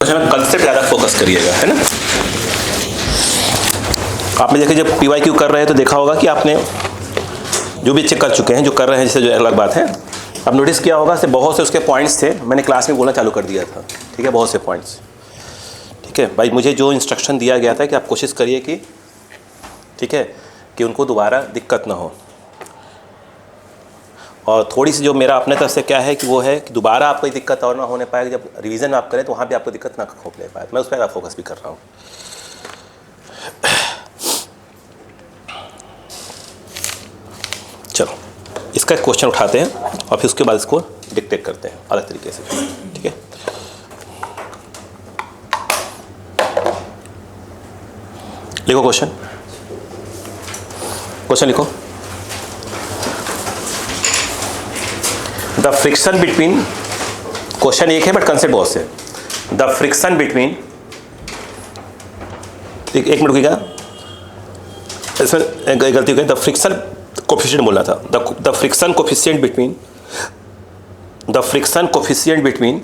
Concept ज़्यादा focus करिएगा, है ना। आपने देखिए जब PYQ कर रहे हैं तो देखा होगा कि आपने जो भी चेक कर चुके हैं, जो कर रहे हैं, जिससे जो अलग बात है, अब नोटिस किया होगा से बहुत से उसके पॉइंट्स थे, मैंने क्लास में बोलना चालू कर दिया था, ठीक है, बहुत से पॉइंट्स, ठीक है भाई। मुझे जो इंस्ट्रक्शन दिया गया था कि आप कोशिश करिए कि, ठीक है, कि उनको दोबारा दिक्कत ना हो। और थोड़ी सी जो मेरा अपने तरफ से क्या है कि वो है कि दोबारा आपको दिक्कत और ना होने पाए, जब रिवीजन आप करें तो वहाँ भी आपको दिक्कत ना होने पाए। मैं उस पर ज़्यादा फोकस भी कर रहा हूँ। चलो इसका एक क्वेश्चन उठाते हैं और फिर उसके बाद इसको डिक्टेट करते हैं अलग तरीके से, ठीक है। लिखो क्वेश्चन, क्वेश्चन लिखो। द फ्रिक्शन बिटवीन, क्वेश्चन एक है बट कंसेप्ट बहुत से। द फ्रिक्शन बिटवीन, एक मिनट रुकिएगा, इसमें गलती हो गई। द फ्रिक्शन कोफिशिएंट बोलना था। The friction coefficient between, the friction coefficient between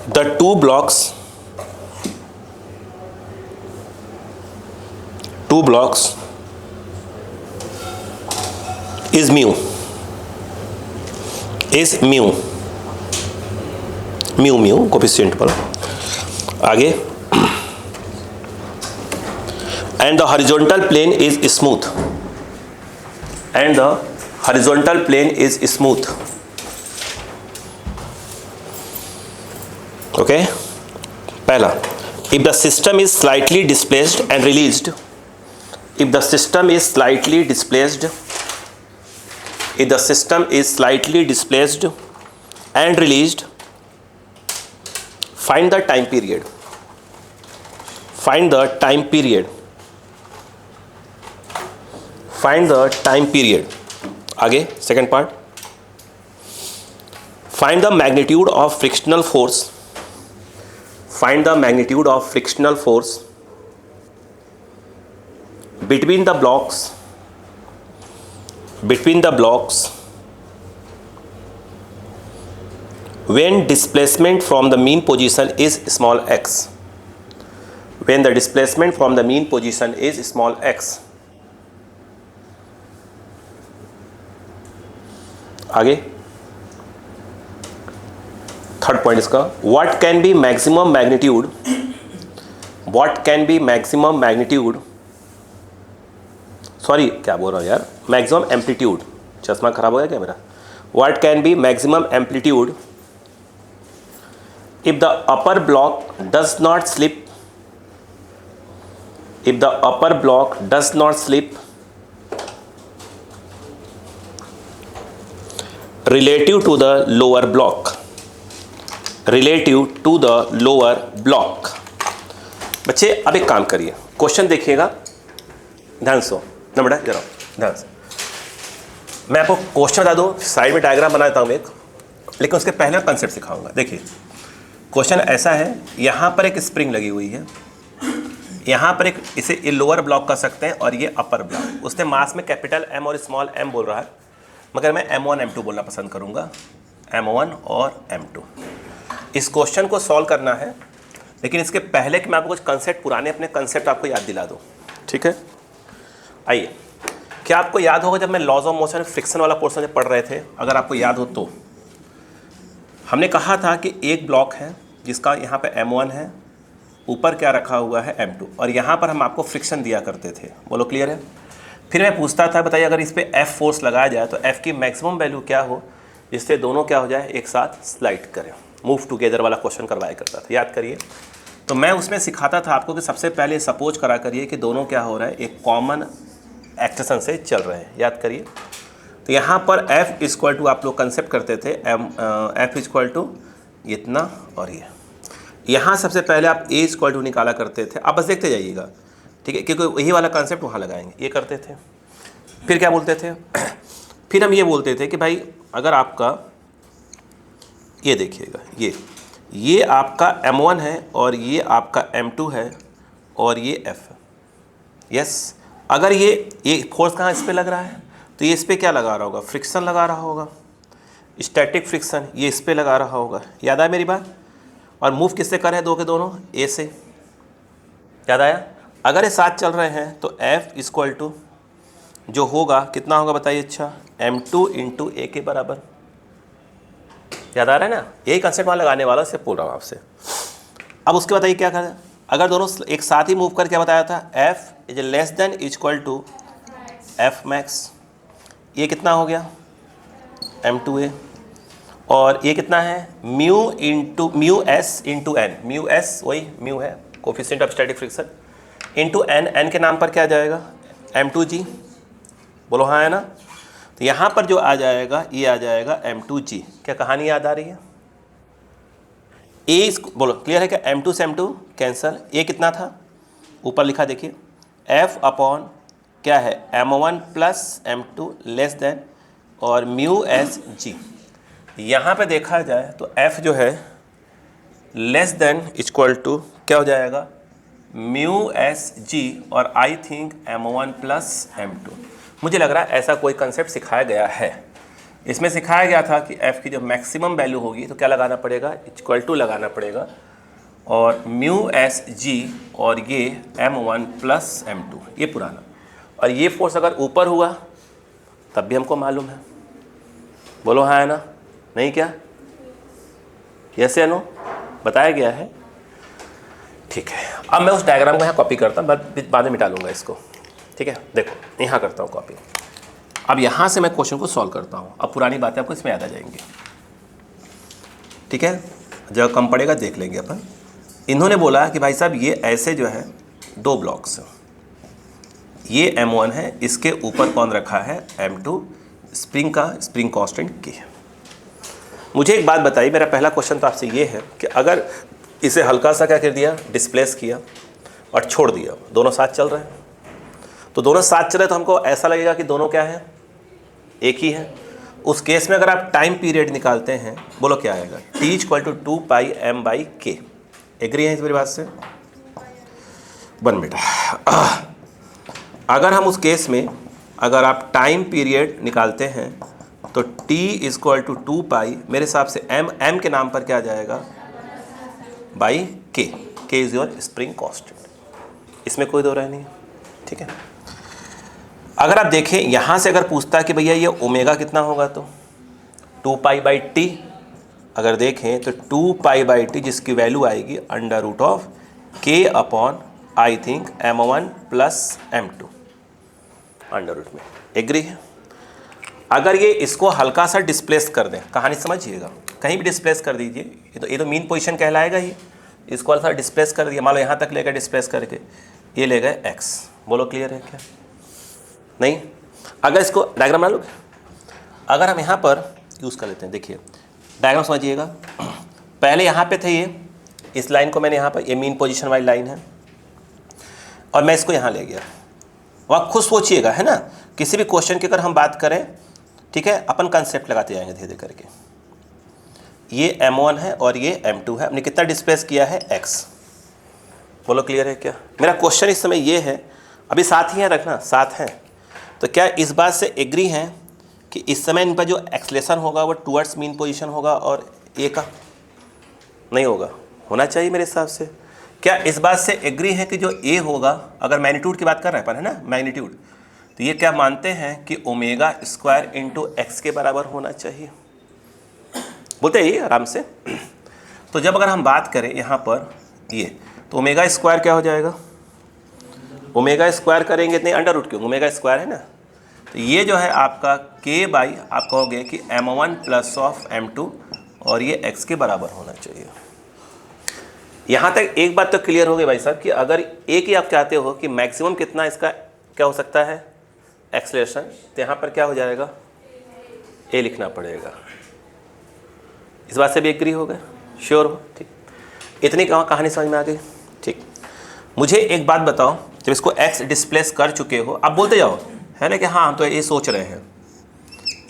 the two blocks is mu, coefficient पर आगे। and the horizontal plane is smooth, okay। पहला, if the system is slightly displaced and released, if the system is slightly displaced and released, find the time period, find the time period। आगे second part, find the magnitude of frictional force, between the blocks when displacement from the mean position is small x, आगे third point इसका, what can be maximum magnitude, sorry क्या बोल रहा हूँ यार, maximum amplitude, चश्मा खराब हो गया क्या मेरा। What can be maximum amplitude if the upper block does not slip, relative to the lower block. बच्चे अब एक काम करिए, क्वेश्चन देखिएगा ध्यान से, नंबर जरा ध्यान से। मैं आपको क्वेश्चन बता दूं, साइड में डायग्राम बना देता हूँ एक, लेकिन उसके पहले कंसेप्ट सिखाऊंगा। देखिए क्वेश्चन ऐसा है, यहाँ पर एक स्प्रिंग लगी हुई है, यहाँ पर एक, इसे ये लोअर ब्लॉक कर सकते हैं और ये अपर ब्लॉक। उसने मास में कैपिटल M और स्मॉल m बोल रहा है, मगर मैं M1 M2 बोलना पसंद करूँगा, M1 और M2। इस क्वेश्चन को सॉल्व करना है, लेकिन इसके पहले कि मैं आपको कुछ कंसेप्ट, पुराने अपने कंसेप्ट आपको याद दिला दूँ, ठीक है। आइए, क्या आपको याद होगा जब मैं लॉज ऑफ मोशन फ्रिक्शन वाला पोर्शन जब पढ़ रहे थे, अगर आपको याद हो तो हमने कहा था कि एक ब्लॉक है जिसका यहाँ पे M1 है, ऊपर क्या रखा हुआ है M2, और यहाँ पर हम आपको फ्रिक्शन दिया करते थे। बोलो क्लियर है। फिर मैं पूछता था, बताइए अगर इस पर F फोर्स लगाया जाए तो F की मैक्सिमम वैल्यू क्या हो जिससे दोनों क्या हो जाए, एक साथ स्लाइड करें, मूव टुगेदर वाला क्वेश्चन करवाया करता था, याद करिए। तो मैं उसमें सिखाता था आपको कि सबसे पहले सपोज करा करिए कि दोनों क्या हो रहा है, एक कॉमन एक्सेशन से चल रहे हैं, याद करिए। तो यहाँ पर F इक्वल टू, आप लोग कंसेप्ट करते थे F इक्वल टू इतना और ये, यहाँ सबसे पहले आप A इक्वल टू निकाला करते थे। आप बस देखते जाइएगा, ठीक है, क्योंकि वही वाला कंसेप्ट वहाँ लगाएंगे, ये करते थे। फिर क्या बोलते थे, फिर हम ये बोलते थे कि भाई अगर आपका ये देखिएगा, ये आपका M1 है और ये आपका M2 है और ये F है, यस। अगर ये फोर्स कहाँ इस पे लग रहा है, तो ये इस पे क्या लगा रहा होगा, फ्रिक्शन लगा रहा होगा, स्टैटिक फ्रिक्शन, ये इस पे लगा रहा होगा, याद आया मेरी बात। और मूव किससे कर रहे हैं, दो के दोनों ए से, याद आया। अगर ये साथ चल रहे हैं तो F इक्वल टू जो होगा कितना होगा बताइए, अच्छा m2 इंटू ए के बराबर, याद आ रहा है ना, यही कंसेप्ट वहाँ लगाने वाला, से बोल रहा हूँ आपसे। अब उसके बताइए क्या करें, अगर दोनों एक साथ ही मूव कर, क्या बताया था, F is less than equal to F max, ये कितना हो गया m2a, और ये कितना है mu S into N, mu S वही म्यू है coefficient of static friction, into N, N के नाम पर क्या आ जाएगा m2g, बोलो हाँ है ना। तो यहाँ पर जो आ जाएगा ये आ जाएगा m2g, क्या कहानी याद आ रही है, ए बोलो क्लियर है क्या, m2 से m2 कैंसल, ये कितना था ऊपर लिखा देखिए f अपॉन क्या है m1 plus m2 less then और म्यू एस जी, यहाँ पे देखा जाए तो f जो है लेस देन इक्वल टू क्या हो जाएगा म्यू एस जी, और आई थिंक m1 प्लस m2, मुझे लग रहा है ऐसा कोई कंसेप्ट सिखाया गया है। इसमें सिखाया गया था कि f की जो मैक्सिमम वैल्यू होगी तो क्या लगाना पड़ेगा, इक्वल टू लगाना पड़ेगा और म्यू एस जी और ये m1 प्लस m2, ये पुराना, और ये फोर्स अगर ऊपर हुआ तब भी हमको मालूम है, बोलो हाँ है ना, नहीं क्या, यस या नो, बताया गया है। ठीक है, अब मैं उस डायग्राम को यहाँ कॉपी करता हूँ, बाद में मिटा लूँगा इसको, ठीक है। देखो यहाँ करता हूँ कॉपी, अब यहाँ से मैं क्वेश्चन को सॉल्व करता हूँ, अब पुरानी बातें आपको इसमें याद आ जाएंगी, ठीक है। जब कम पड़ेगा देख लेंगे अपन। इन्होंने बोला कि भाई साहब ये ऐसे जो है दो ब्लॉक्स, ये m1 है, इसके ऊपर कौन रखा है m2, स्प्रिंग का स्प्रिंग कांस्टेंट k है। मुझे एक बात बताइए, मेरा पहला क्वेश्चन तो आपसे ये है कि अगर इसे हल्का सा क्या कर दिया, डिस्प्लेस किया और छोड़ दिया, दोनों साथ चल रहे हैं, तो दोनों साथ चले तो हमको ऐसा लगेगा कि दोनों क्या है, एक ही है। उस केस में अगर आप टाइम पीरियड निकालते हैं, बोलो क्या आएगा, t equal to 2 pi m by K, agree है इस मेरी बात से, 1 मिनट। अगर हम उस केस में अगर आप टाइम पीरियड निकालते हैं तो t इक्वल टू 2 पाई, मेरे हिसाब से m के नाम पर क्या आ जाएगा by k, k is your spring constant, इसमें कोई दो राय नहीं है, ठीक है। अगर आप देखें यहाँ से अगर पूछता कि भैया ये ओमेगा कितना होगा तो 2 पाई बाई टी, अगर देखें तो 2 पाई बाई टी जिसकी वैल्यू आएगी under root of k upon I think m1 plus m2 under root में, एग्री है। अगर ये इसको हल्का सा डिस्प्लेस कर दें, कहानी समझिएगा, कहीं भी डिस्प्लेस कर दीजिए, ये तो मीन पोजीशन कहलाएगा ही, इसको हल्का सा डिस्प्लेस कर दिया, मान लो यहाँ तक लेकर डिस्प्लेस करके ये ले गए x, बोलो क्लियर है क्या, नहीं। अगर इसको डायग्राम बना लोगे, अगर हम यहाँ पर यूज़ कर लेते हैं, देखिए डायग्राम समझिएगा, पहले यहाँ पे थे ये, इस लाइन को मैंने यहाँ पर, ये मीन पोजीशन वाली लाइन है और मैं इसको यहाँ ले गया, वहाँ खुद सोचिएगा है ना, किसी भी क्वेश्चन की अगर हम बात करें, ठीक है, अपन कंसेप्ट लगाते जाएंगे धीरे धीरे करके। ये m1 है और ये m2 है, हमने कितना डिस्प्लेस किया है x, बोलो क्लियर है क्या। मेरा क्वेश्चन इस समय ये है, अभी साथ ही है रखना, साथ हैं, तो क्या इस बात से एग्री हैं कि इस समय इन पर जो एक्सलेशन होगा वो टूवर्ड्स मीन पोजीशन होगा और ए का नहीं होगा, होना चाहिए मेरे हिसाब से। क्या इस बात से एग्री है कि जो ए होगा, अगर मैग्नीट्यूड की बात कर रहे हैं अपन है ना, मैग्नीट्यूड, तो ये क्या मानते हैं कि ओमेगा स्क्वायर इंटू एक्स के बराबर होना चाहिए, बोलते हैं ये आराम से। तो जब अगर हम बात करें यहाँ पर ये, तो ओमेगा स्क्वायर क्या हो जाएगा, ओमेगा स्क्वायर करेंगे इतने अंडर रूट क्यों, ओमेगा स्क्वायर है ना, तो ये जो है आपका k बाई, आप कहोगे कि m1 प्लस ऑफ m2 और ये x के बराबर होना चाहिए। यहाँ तक एक बात तो क्लियर हो गई भाई साहब कि अगर एक ही आप चाहते हो कि मैक्सिमम कितना इसका क्या हो सकता है एक्सलेशन, तो यहाँ पर क्या हो जाएगा a लिखना पड़ेगा, इस बात से भी एग्री हो गए, श्योर हो, ठीक। इतनी कहानी समझ में आ गई, ठीक। मुझे एक बात बताओ, जब इसको x डिस्प्लेस कर चुके हो, अब बोलते जाओ है ना कि हाँ हम तो ये सोच रहे हैं,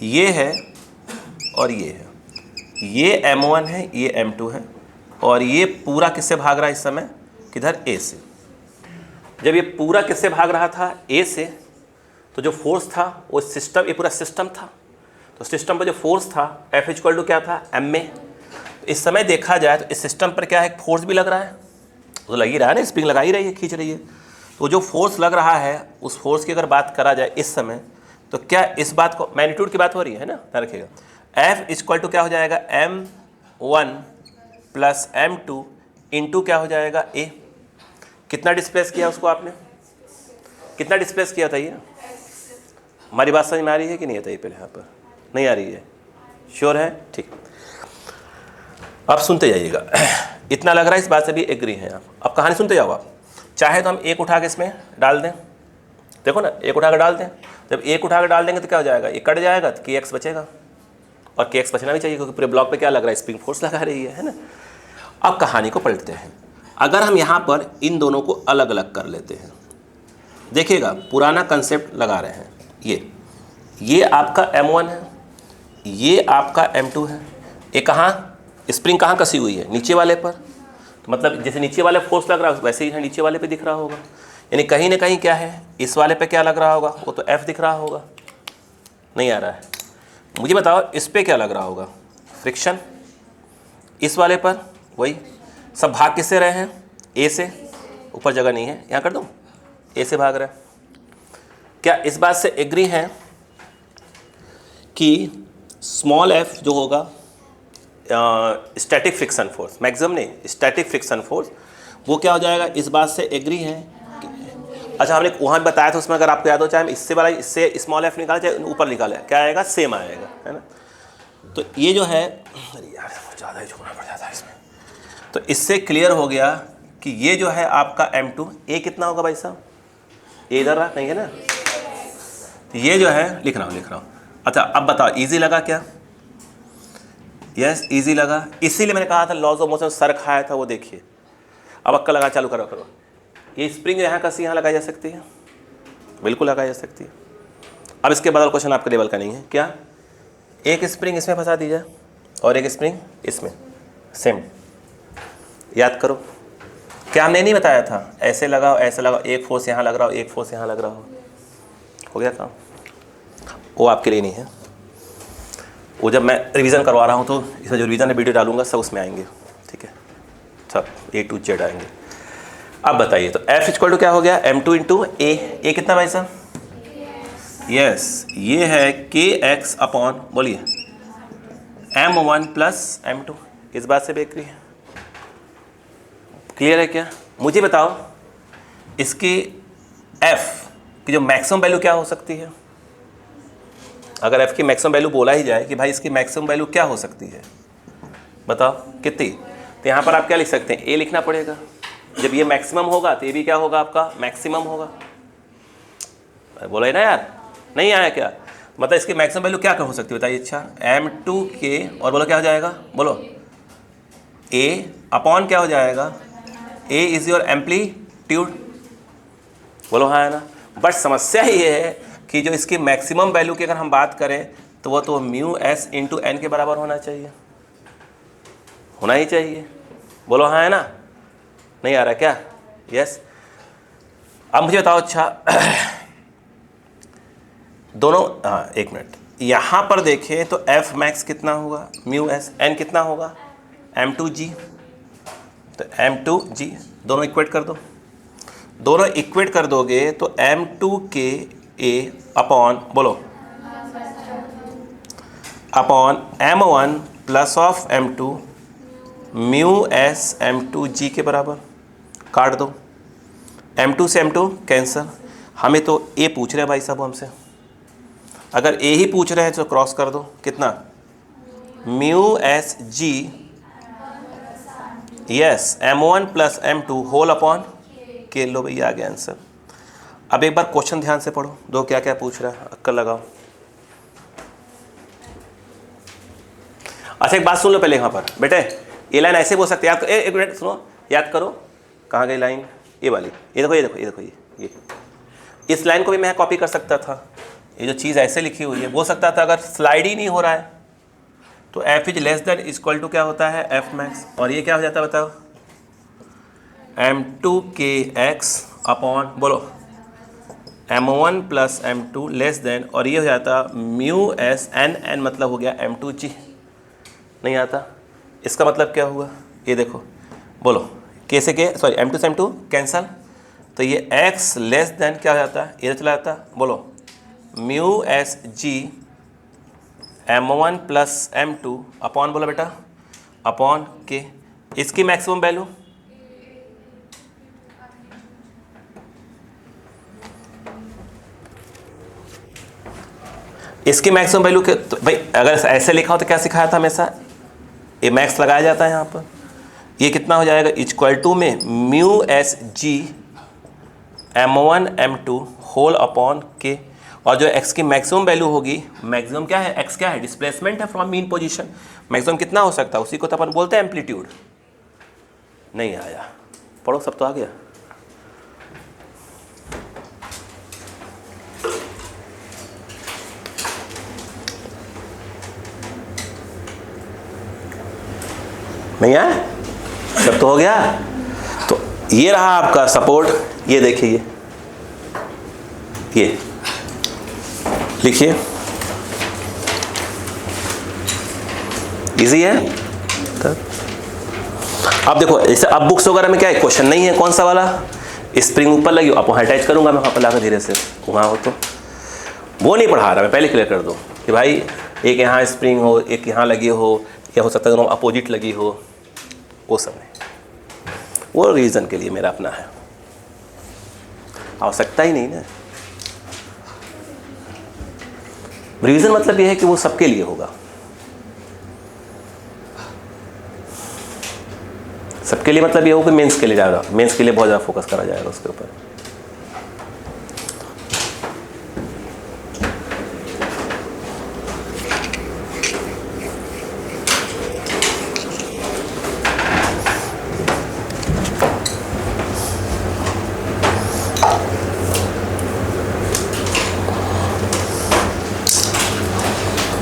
ये है और ये है, ये m1 है, ये m2 है, और ये पूरा किससे भाग रहा है इस समय, किधर a से। जब ये पूरा किससे भाग रहा था, a से, तो जो फोर्स था वो सिस्टम, ये पूरा सिस्टम था, तो सिस्टम पर जो फोर्स था F इक्वल टू क्या था m में, इस समय देखा जाए तो इस सिस्टम पर क्या है, फोर्स भी लग रहा है, तो लग ही रहा है ना, स्प्रिंग लगा ही रही है, खींच रही है। तो जो फोर्स लग रहा है उस फोर्स की अगर बात करा जाए इस समय, तो क्या इस बात को, मैग्नीट्यूड की बात हो रही है ना, ध्यान रखिएगा। F इक्वल टू क्या हो जाएगा, m1 प्लस m2 इंटू क्या हो जाएगा a। कितना डिस्प्लेस किया उसको आपने, कितना डिस्प्लेस किया था ये? हमारी बात समझ में आ रही है कि नहीं है? पहले यहाँ पर नहीं आ रही है, श्योर है? ठीक, अब सुनते जाइएगा। इतना लग रहा है, इस बात से भी एग्री हैं आप। अब कहानी सुनते जाओ आप। चाहे तो हम एक उठा के इसमें डाल दें, देखो ना, एक उठा कर डाल दें। जब एक उठा कर डाल देंगे तो क्या हो जाएगा, ये कट जाएगा तो kx बचेगा, और kx बचना भी चाहिए क्योंकि पूरे ब्लॉक पे क्या लग रहा है, स्प्रिंग फोर्स लगा रही है ना। अब कहानी को पलटते हैं। अगर हम यहाँ पर इन दोनों को अलग अलग कर लेते हैं, देखिएगा पुराना कंसेप्ट लगा रहे हैं, ये आपका m1 है, ये आपका m2 है। ये कहाँ, स्प्रिंग कहाँ कसी हुई है, नीचे वाले पर। तो मतलब जैसे नीचे वाले फोर्स लग रहा है वैसे ही है नीचे वाले पे दिख रहा होगा, यानी कहीं ना कहीं क्या है, इस वाले पे क्या लग रहा होगा, वो तो F दिख रहा होगा। नहीं आ रहा है, मुझे बताओ इस पे क्या लग रहा होगा, फ्रिक्शन। इस वाले पर वही, सब भाग किससे रहे हैं, A से। ऊपर जगह नहीं है, यहाँ कर दूँ, A से भाग रहा है। क्या इस बात से एग्री हैं कि स्मॉल f जो होगा स्टैटिक फ्रिक्शन फोर्स, मैक्सिमम नहीं, स्टैटिक फ्रिक्शन फोर्स, वो क्या हो जाएगा, इस बात से एग्री है कि, अच्छा हमने वहाँ बताया था उसमें, अगर आपको याद हो, चाहे हम इससे वाला इससे स्मॉल f निकाले चाहे ऊपर निकाले, क्या आएगा, सेम आएगा, है ना। तो ये जो है, अरे यार ज़्यादा ही झुकना पड़ जाता है इसमें। तो इससे क्लियर हो गया कि ये जो है आपका m2, a कितना होगा भाई साहब, a इधर रहा नहीं है ना, ये जो है लिख रहा हूँ। अच्छा अब बताओ, इजी लगा क्या? यस इजी लगा, इसीलिए मैंने कहा था लॉज ऑफ मोशन सर खाया था, वो देखिए। अब अक्कल लगा, चालू करो। ये स्प्रिंग यहाँ कसी यहाँ लगाई जा सकती है, बिल्कुल लगाई जा सकती है। अब इसके बदल क्वेश्चन आपके लेवल का नहीं है, क्या एक स्प्रिंग इसमें फंसा दी जाए और एक स्प्रिंग इसमें, सेम। याद करो, क्या हमने नहीं बताया था, ऐसे लगाओ ऐसे लगाओ, एक फोर्स यहाँ लग रहा हो, एक फोर्स यहाँ लग रहा हो गया काम। वो आपके लिए नहीं है, वो जब मैं रिवीजन करवा रहा हूँ तो इसमें जो रिवीजन है वीडियो डालूंगा सब उसमें आएंगे, ठीक है, सब A to Z आएंगे। अब बताइए, तो F इक्वल टू क्या हो गया, m2 इंटू A कितना भाई साहब, यस ये है kx अपॉन, बोलिए, m1 प्लस m2। इस बात से बेकरी है, क्लियर है क्या? मुझे बताओ इसकी F की जो मैक्सिमम वैल्यू क्या हो सकती है? अगर F की मैक्सिमम वैल्यू बोला ही जाए कि भाई इसकी मैक्सिमम वैल्यू क्या हो सकती है, बताओ कितनी? तो यहाँ पर आप क्या लिख सकते हैं, A लिखना पड़ेगा। जब ये मैक्सिमम होगा तो ये भी क्या होगा, आपका मैक्सिमम होगा। बोला है ना यार, नहीं आया क्या? मतलब इसकी मैक्सिमम वैल्यू क्या हो सकती है बताइए। अच्छा m2k और बोलो क्या हो जाएगा, बोलो A अपॉन क्या हो जाएगा, A इज योर एम्पलीट्यूड, बोलो हाँ है ना। बट समस्या ये है कि जो इसकी मैक्सिमम वैल्यू की अगर हम बात करें तो वो तो म्यू एस इंटू एन के बराबर होना चाहिए, होना ही चाहिए, बोलो हाँ है ना। नहीं आ रहा क्या? यस। अब मुझे बताओ, अच्छा दोनों, हाँ एक मिनट, यहाँ पर देखें तो एफ मैक्स कितना होगा, म्यू एस, एन कितना होगा, m2g। तो m2g दोनों इक्वेट कर दो, दोनों इक्वेट कर दोगे तो m2k a अपॉन, बोलो, upon m1 plus of m2 mu s m2g के बराबर। काट दो, m2 से m2 कैंसिल। हमें तो a पूछ रहे हैं भाई साहब हमसे, अगर a ही पूछ रहे हैं तो क्रॉस कर दो, कितना, mu S g, yes m1 plus m2 whole upon K. लो भैया आ गया आंसर। अब एक बार क्वेश्चन ध्यान से पढ़ो, दो क्या क्या पूछ रहा है, अक्कल लगाओ। अच्छा एक बात सुन लो पहले, यहाँ पर बेटे ये लाइन ऐसे बोल सकते हैं, याद करो, एक मिनट सुनो, याद करो कहाँ गई लाइन, ये वाली, ये देखो ये देखो ये देखो ये इस लाइन को भी मैं कॉपी कर सकता था। ये जो चीज़ ऐसे लिखी हुई है, बोल सकता था अगर स्लाइड ही नहीं हो रहा है तो F is less than equal to क्या होता है, एफ मैक्स। और ये क्या हो जाता है बताओ, m2kx अपॉन, बोलो, m1 plus m2 less then, और ये हो जाता म्यू एस एन, एन मतलब हो गया m2g। नहीं आता, इसका मतलब क्या हुआ, ये देखो, बोलो के से के, सॉरी m2 से m2 कैंसल, तो ये x लेस देन क्या हो जाता है, इधर चला जाता है, बोलो mu S g m1 plus m2 upon, बोलो बेटा अपॉन के, इसकी मैक्सिमम वैल्यू इसकी मैक्सिमम वैल्यू के, तो भाई अगर ऐसे लिखा हो तो क्या सिखाया था हमेशा, ये मैक्स लगाया जाता है यहाँ पर, ये कितना हो जाएगा इक्वल टू में mu S g m1 m2 whole upon K, और जो x की मैक्सिमम वैल्यू होगी, मैक्सिमम क्या है, x क्या है, डिस्प्लेसमेंट है फ्रॉम मीन पोजीशन, मैक्सिमम कितना हो सकता है, उसी को तो अपन बोलते हैं एम्पलीट्यूड। नहीं आया, पढ़ो सब तो आ गया। नहीं आया, सब तो हो गया। तो ये रहा आपका सपोर्ट, ये देखिए, ये लिखिए, इजी है। अब देखो जैसे अब बुक्स वगैरह में क्या है, क्वेश्चन नहीं है कौन सा वाला, स्प्रिंग ऊपर लगी हो, आप वहाँ अटैच करूंगा मैं वहाँ पर लाकर धीरे से, वहाँ हो तो वो नहीं पढ़ा रहा मैं, पहले क्लियर कर दूँ कि भाई एक यहाँ स्प्रिंग हो, एक यहाँ लगी हो, या हो सकता है दोनों अपोजिट लगी हो, वो सब नहीं, वो रीज़न के लिए मेरा अपना है, आवश्यकता ही नहीं ना। रीज़न मतलब ये है कि वो सबके लिए होगा, सबके लिए मतलब ये होगा कि मेंस के लिए जाएगा, मेंस के लिए बहुत ज़्यादा फोकस करा जाएगा उसके ऊपर।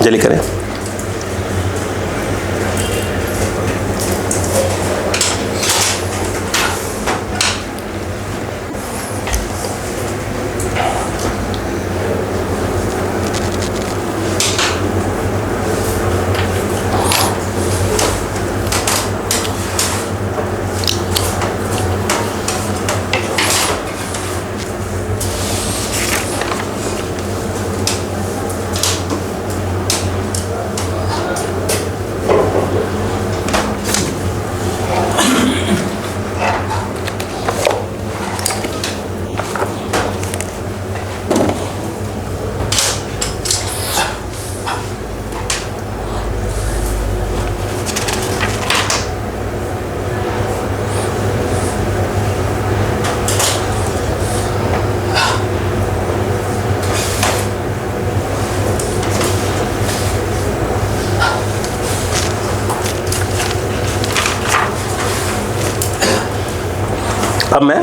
जल्दी करें। अब मैं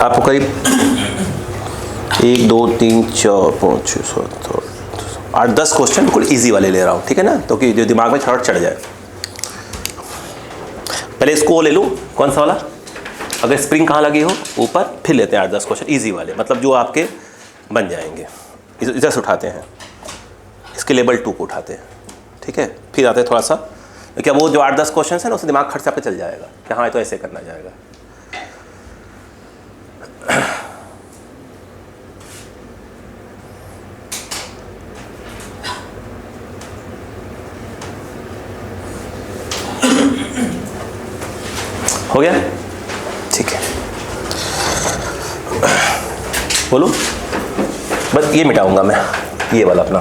आपको करीब 1 2 3 4 5 6 7 8 10 क्वेश्चन बिल्कुल ईजी वाले ले रहा हूँ, ठीक है ना, तो कि जो दिमाग में छड़ चढ़ जाए। पहले इसको ले लूँ, कौन सा वाला, अगर स्प्रिंग कहाँ लगी हो ऊपर, फिर लेते हैं 8 10 क्वेश्चन ईजी वाले, मतलब जो आपके बन जाएंगे। इधर से उठाते हैं, इसके लेवल 2 को उठाते हैं, ठीक है, फिर आते हैं थोड़ा सा, क्या वो जो 8 10 क्वेश्चन है ना, उससे दिमाग खर्च से आपका चल जाएगा कि हाँ ये तो ऐसे करना जाएगा। हो गया, ठीक है, बोलो, बस ये मिटाऊंगा मैं, ये वाला अपना,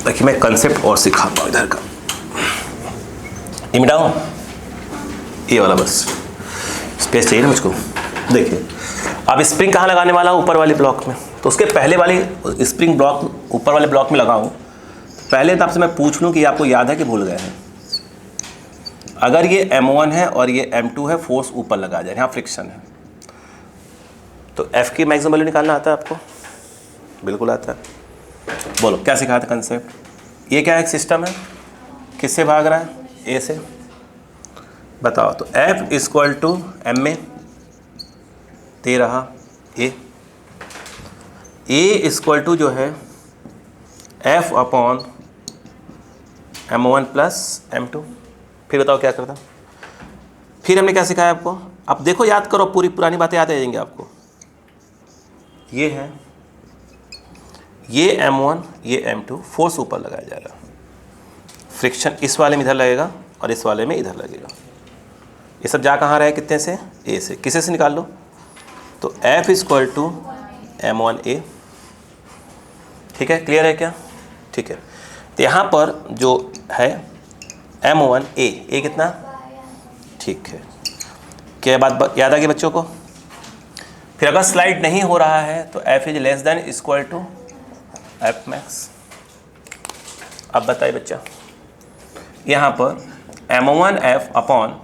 ताकि मैं कंसेप्ट और सिखा पाऊँ इधर का। ये मिटाऊँ, ये वाला बस स्पेस चाहिए ना मुझको। देखिए अब स्प्रिंग कहाँ लगाने वाला हूँ, ऊपर वाले ब्लॉक में, तो उसके पहले वाले स्प्रिंग ब्लॉक ऊपर वाले ब्लॉक में लगाऊँ, पहले तो आपसे मैं पूछ लूँ कि आपको याद है कि भूल गए हैं। अगर ये M1 है और ये M2 है, फोर्स ऊपर लगा जाए, यहाँ फ्रिक्शन है, तो F की मैक्सिमम वैल्यू निकालना आता है आपको, बिल्कुल आता है। बोलो क्या सिखाया था कंसेप्ट, ये क्या एक सिस्टम है, किससे भाग रहा है, A से, बताओ। तो F इक्वल टू M में दे रहा A इक्वल टू जो है F upon M1 plus M2। फिर बताओ क्या करता। फिर हमने क्या सिखाया आपको, अब देखो याद करो, पूरी पुरानी बातें याद आ जाएंगी आपको। ये है, ये M1 ये M2, फोर्स ऊपर लगाया जाएगा, फ्रिक्शन इस वाले में इधर लगेगा और इस वाले में इधर लगेगा। ये सब जा कहाँ रहे, कितने से, A से। किसे से निकाल लो, तो F इक्वल टू M1A। ठीक है, क्लियर है क्या? ठीक है, तो यहाँ पर जो है M1A, A कितना, ठीक है, क्या बात याद आ गई बच्चों को? फिर अगर स्लाइड नहीं हो रहा है तो F is less than equal to F max. अब बताइए बच्चा, यहाँ पर M1F अपॉन,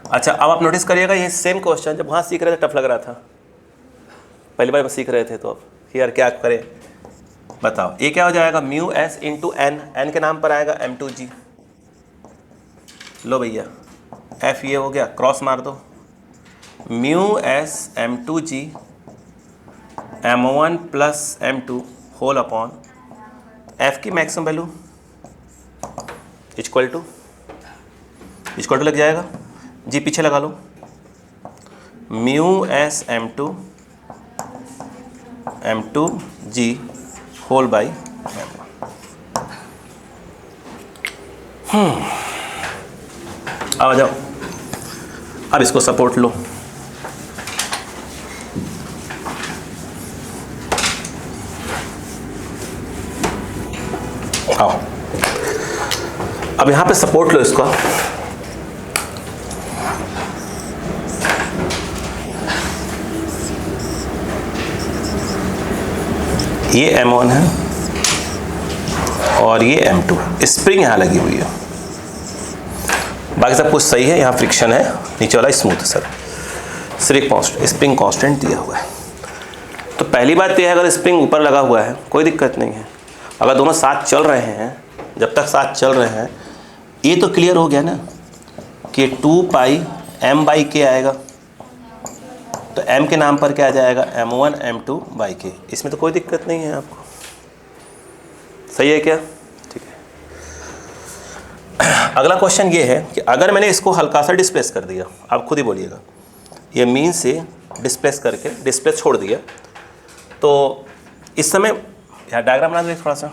अच्छा अब आप नोटिस करिएगा ये सेम क्वेश्चन जब वहाँ सीख रहे थे टफ लग रहा था, पहली बार सीख रहे थे, तो अब यार क्या करें बताओ। ये क्या हो जाएगा, mu S into N, N के नाम पर आएगा M2G। लो भैया F ये हो गया, क्रॉस मार दो, mu s M2G M1 plus M2 whole upon F की मैक्सिमम वैल्यू इक्वल टू लग जाएगा जी, पीछे लगा लो, mu s M2G whole by अब आ जाओ, अब इसको सपोर्ट लो। आओ, अब यहां पे सपोर्ट लो इसको। ये M1 है और ये M2, स्प्रिंग यहां लगी हुई है, बाकी सब कुछ सही है। यहाँ फ्रिक्शन है, नीचे वाला स्मूथ है सर, सिर्फ स्प्रिंग कांस्टेंट दिया हुआ है। तो पहली बात यह है, अगर स्प्रिंग ऊपर लगा हुआ है कोई दिक्कत नहीं है, अगर दोनों साथ चल रहे हैं, जब तक साथ चल रहे हैं, ये तो क्लियर हो गया ना कि 2 पाई M बाई के आएगा, तो M के नाम पर क्या आ जाएगा, M1 M2 बाई के। इसमें तो कोई दिक्कत नहीं है आपको, सही है क्या? ठीक है। अगला क्वेश्चन ये है कि अगर मैंने इसको हल्का सा डिस्प्लेस कर दिया, आप खुद ही बोलिएगा, ये मीन से डिस्प्लेस करके डिस्प्लेस छोड़ दिया, तो इस समय यहाँ डायग्राम बना दो थोड़ा सा,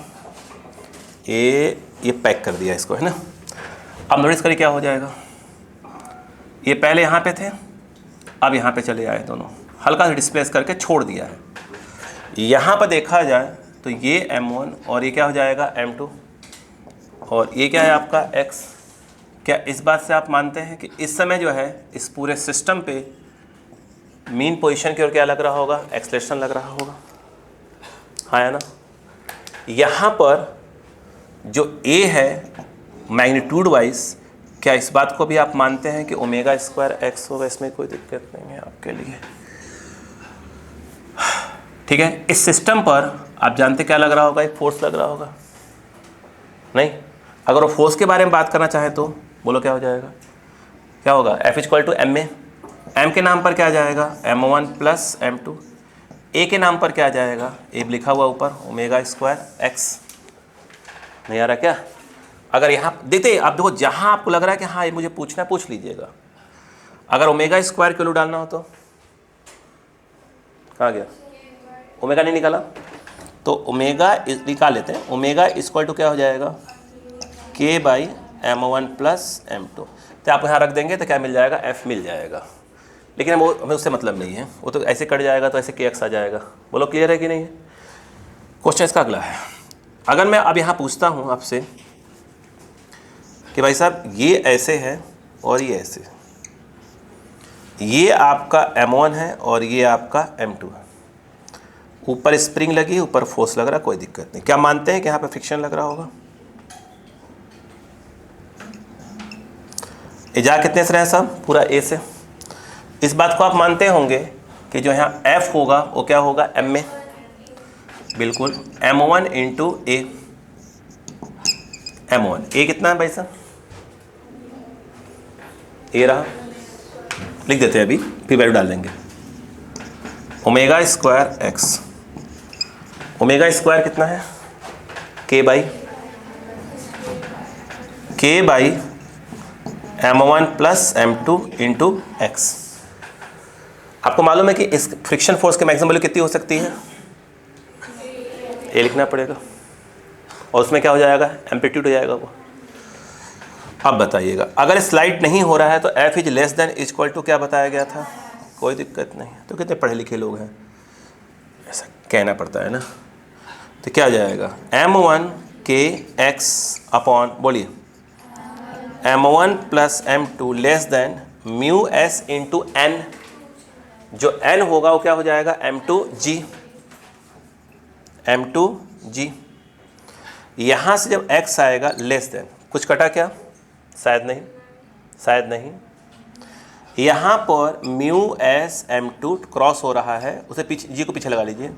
ये पैक कर दिया इसको, है ना। अब नोटिस करिए क्या हो जाएगा, ये पहले यहाँ पे थे, अब यहाँ पे चले आए, दोनों हल्का सा डिस्प्लेस करके छोड़ दिया है। यहाँ पर देखा जाए तो ये M1 और ये क्या हो जाएगा M2, और ये क्या है आपका X। क्या इस बात से आप मानते हैं कि इस समय जो है इस पूरे सिस्टम पे मीन पोजीशन की ओर क्या लग रहा होगा, एक्सलेशन लग रहा होगा, हाँ है ना। यहाँ पर जो A है मैग्नीट्यूड वाइज, क्या इस बात को भी आप मानते हैं कि ओमेगा स्क्वायर X होगा, इसमें कोई दिक्कत नहीं है आपके लिए, ठीक है। इस सिस्टम पर आप जानते क्या लग रहा होगा, एक फोर्स लग रहा होगा, नहीं। अगर वो फोर्स के बारे में बात करना चाहे तो बोलो क्या हो जाएगा, क्या होगा, F इक्वल टू M में, M के नाम पर क्या आ जाएगा, M1 प्लस M2, A के नाम पर क्या आ जाएगा, A लिखा हुआ ऊपर ओमेगा स्क्वायर X। नहीं आ रहा क्या? अगर यहाँ देखते आप देखो, जहाँ आपको लग रहा है कि हाँ ये मुझे पूछना है, पूछ लीजिएगा। अगर ओमेगा स्क्वायर किलो डालना हो तो कहाँ गया, ओमेगा नहीं निकाला, तो ओमेगा निकाल लेते हैं। ओमेगा इक्वल टू क्या हो जाएगा, K by M1 plus M2, तो आप यहाँ रख देंगे तो क्या मिल जाएगा, F मिल जाएगा। लेकिन वो हमें उससे मतलब नहीं है, वो तो ऐसे कट जाएगा तो ऐसे KX आ जाएगा। बोलो क्लियर है कि नहीं है? क्वेश्चन इसका अगला है, अगर मैं अब यहाँ पूछता हूँ आपसे कि भाई साहब ये ऐसे है और ये ऐसे, ये आपका M1 है और ये आपका M2 है, ऊपर स्प्रिंग लगी, ऊपर फोर्स लग रहा, कोई दिक्कत नहीं। क्या मानते हैं कि यहाँ पे फ्रिक्शन लग रहा होगा? ये जा कितने से रहे सब, पूरा A से। इस बात को आप मानते होंगे कि जो यहाँ F होगा वो क्या होगा, M में, बिल्कुल M1 into A। M1 A कितना है भाई साहब, A रहा, लिख देते हैं अभी, फिर वैल्यू डाल देंगे, omega square X। Omega square कितना है, K by k by m1 plus m2 into x. आपको मालूम है कि इस फ्रिक्शन फोर्स की मैक्सिमम वैल्यू कितनी हो सकती है? ए लिखना पड़ेगा और उसमें क्या हो जाएगा? एम्पलीट्यूड हो जाएगा वो। अब बताइएगा, अगर स्लाइड नहीं हो रहा है तो F is less than equal to क्या बताया गया था? कोई दिक्कत नहीं। तो कितने पढ़े लिखे लोग हैं, ऐसा कहना पड़ता है ना। तो क्या हो जाएगा? m1 के x अपॉन, बोलिए, m1 plus m2 less than mu S into N. जो n होगा वो क्या हो जाएगा? m2g। m2g। यहाँ से जब x आएगा लेस देन, कुछ कटा क्या? शायद नहीं, शायद नहीं। यहाँ पर म्यू एस m2 क्रॉस हो रहा है, उसे पीछे, जी को पीछे लगा लीजिए,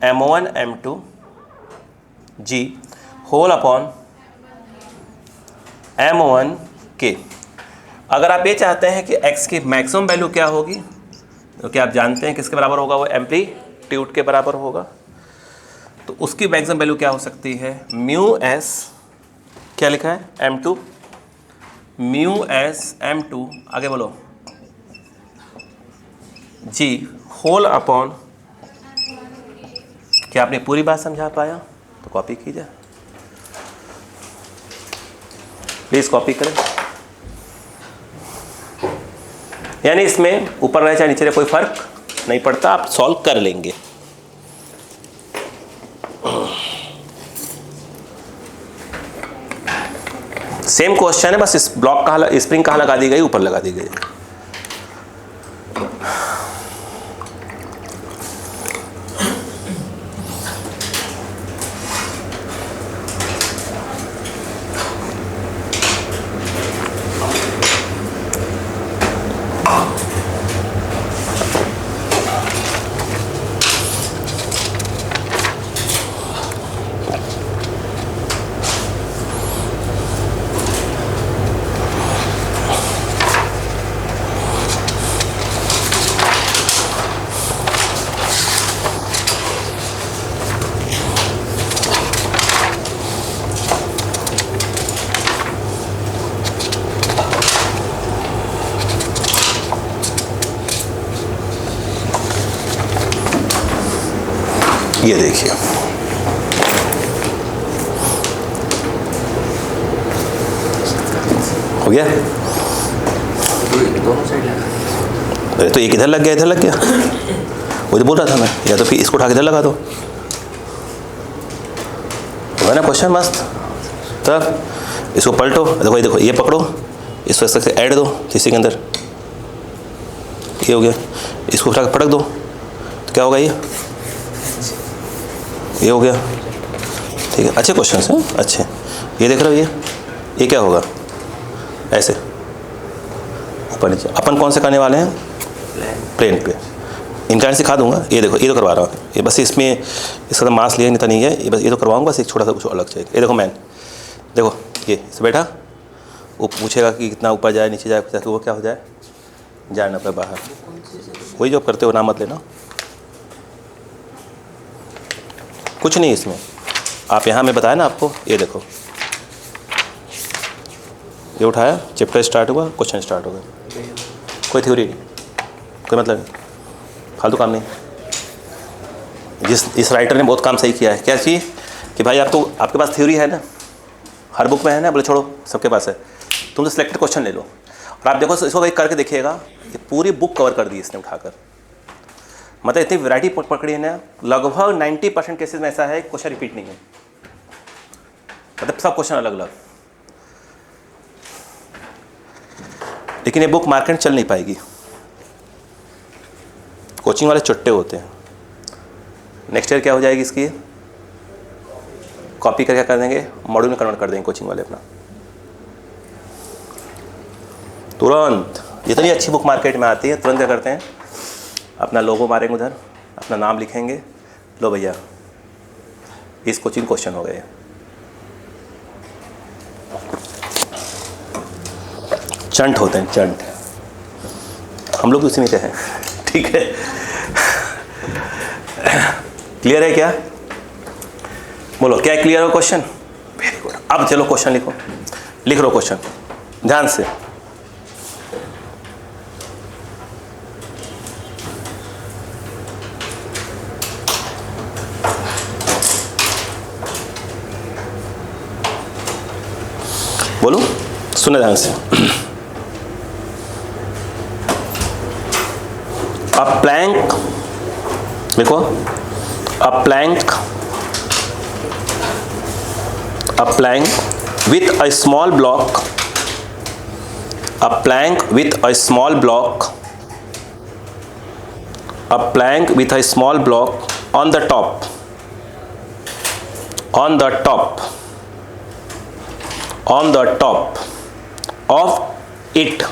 m1 m2 g whole upon m1 k। अगर आप ये चाहते हैं कि x की मैक्सिमम वैल्यू क्या होगी, तो क्या आप जानते हैं किसके बराबर होगा? वो एम्पलीट्यूड के बराबर होगा। तो उसकी मैक्सिमम वैल्यू क्या हो सकती है? म्यू एस, क्या लिखा है? m2, म्यू एस m2, आगे बोलो, जी होल अपॉन, क्या आपने पूरी बात समझा पाया? तो कॉपी कीजिए प्लीज, कॉपी करें। यानी इसमें ऊपर रहे चाहे नीचे रहे कोई फर्क नहीं पड़ता, आप सॉल्व कर लेंगे। सेम क्वेश्चन है, बस इस ब्लॉक कहाँ, स्प्रिंग कहाँ लगा दी गई? ऊपर लगा दी गई। ये देखिए, हो गया? दोनों साइड लगा। अरे तो एक इधर लग गया, इधर लग गया, वो तो बोल रहा था मैं, या तो फिर इसको उठा के इधर लगा दो, है ना क्वेश्चन मस्त। तब इसको पलटो, देखो ये, देखो ये पकड़ो, इसको इस तरह से ऐड दो इसी के अंदर, ये हो गया। इसको उठा के पटक दो तो क्या होगा? ये हो गया, ठीक है। अच्छे क्वेश्चन हैं, अच्छे। ये देख रहे हो, ये क्या होगा? ऐसे ऊपर नीचे। अपन कौन से करने वाले हैं? प्लेन पे। इनक्लाइन सिखा दूंगा। ये देखो, ये तो करवा रहा हूँ, ये बस इसमें इसका तो मास लिया नहीं था, नहीं है ये, बस ये तो करवाऊंगा, बस एक छोटा सा कुछ अलग चाहिए। ये देखो मैन, देखो ये इसे बैठा, वो पूछेगा कि कितना ऊपर जाए नीचे जाए, ताकि वो क्या हो जाए, जाए ना पे बाहर। वही जो करते हो, नाम मत लेना, कुछ नहीं इसमें। आप यहाँ में बताया ना आपको, ये देखो, ये उठाया, चैप्टर स्टार्ट हुआ, क्वेश्चन स्टार्ट हो गया, कोई थ्योरी नहीं, कोई मतलब नहीं, फालतू काम नहीं। इस राइटर ने बहुत काम सही किया है। क्या चीज़ कि भाई आप तो, आपके पास थ्योरी है ना, हर बुक में है ना, बोले छोड़ो सबके पास है, तुम तो सिलेक्टेड क्वेश्चन ले लो। और आप देखो, इसको भाई करके देखिएगा, ये पूरी बुक कवर कर दी इसने उठाकर, मतलब इतनी वैरायटी पकड़ी है ना। लगभग 90% केसेस में ऐसा है क्वेश्चन रिपीट नहीं है, मतलब सब क्वेश्चन अलग अलग। लेकिन ये बुक मार्केट में चल नहीं पाएगी, कोचिंग वाले चुट्टे होते हैं। नेक्स्ट ईयर क्या हो जाएगी इसकी, कॉपी करके कर देंगे, मॉड्यूल में कन्वर्ट कर देंगे कोचिंग वाले अपना तुरंत। जितनी अच्छी बुक मार्केट में आती है, तुरंत क्या करते हैं, अपना लोगो मारेंगे उधर, अपना नाम लिखेंगे, लो भैया इस कोचिंग क्वेश्चन हो गए। चंट होते हैं, चंट। हम लोग उसी में हैं, ठीक है। क्लियर है क्या? बोलो क्या क्लियर हो क्वेश्चन? Very good. अब चलो क्वेश्चन लिखो। लिख लो क्वेश्चन ध्यान से। बोलो, सुने ध्यान से। अ प्लैंक, देखो, अ Planck with a small block, a plank with a small block, a plank with a small block on the top, on the top, on the top of it,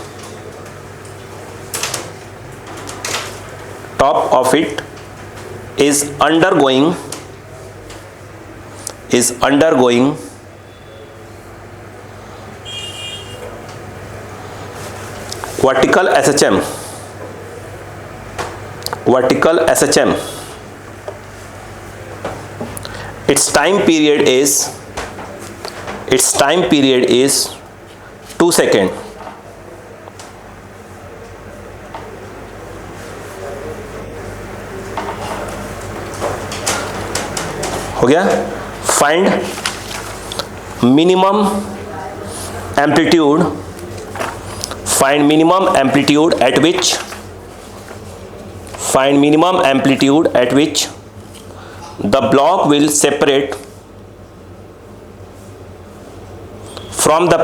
top of it is undergoing vertical SHM, vertical SHM. Its time period is 2 seconds. हो गया। Find minimum amplitude, find minimum amplitude at which the block will separate from the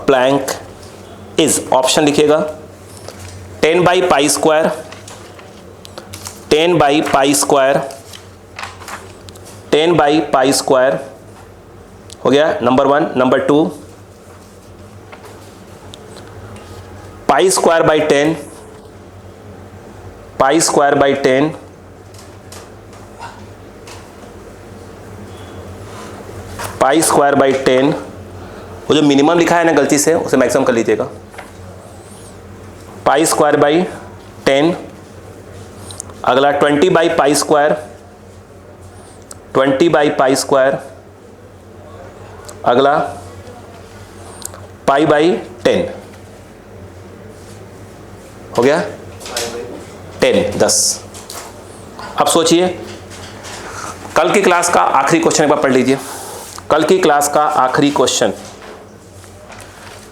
plank is, option लिखिएगा 10 by pi square, 10 by pi square, 10 by pi square हो गया number 1। Number 2 pi square by 10, pi square by 10, pi square by 10। वो जो minimum लिखा है ना गलती से, उसे मैक्सिमम कर लीजिएगा। Pi square by 10। अगला 20 by pi square, 20 by pi square. अगला पाई बाई 10 हो गया 10। अब सोचिए, कल की क्लास का आखिरी क्वेश्चन एक बार पढ़ लीजिए। कल की क्लास का आखिरी क्वेश्चन,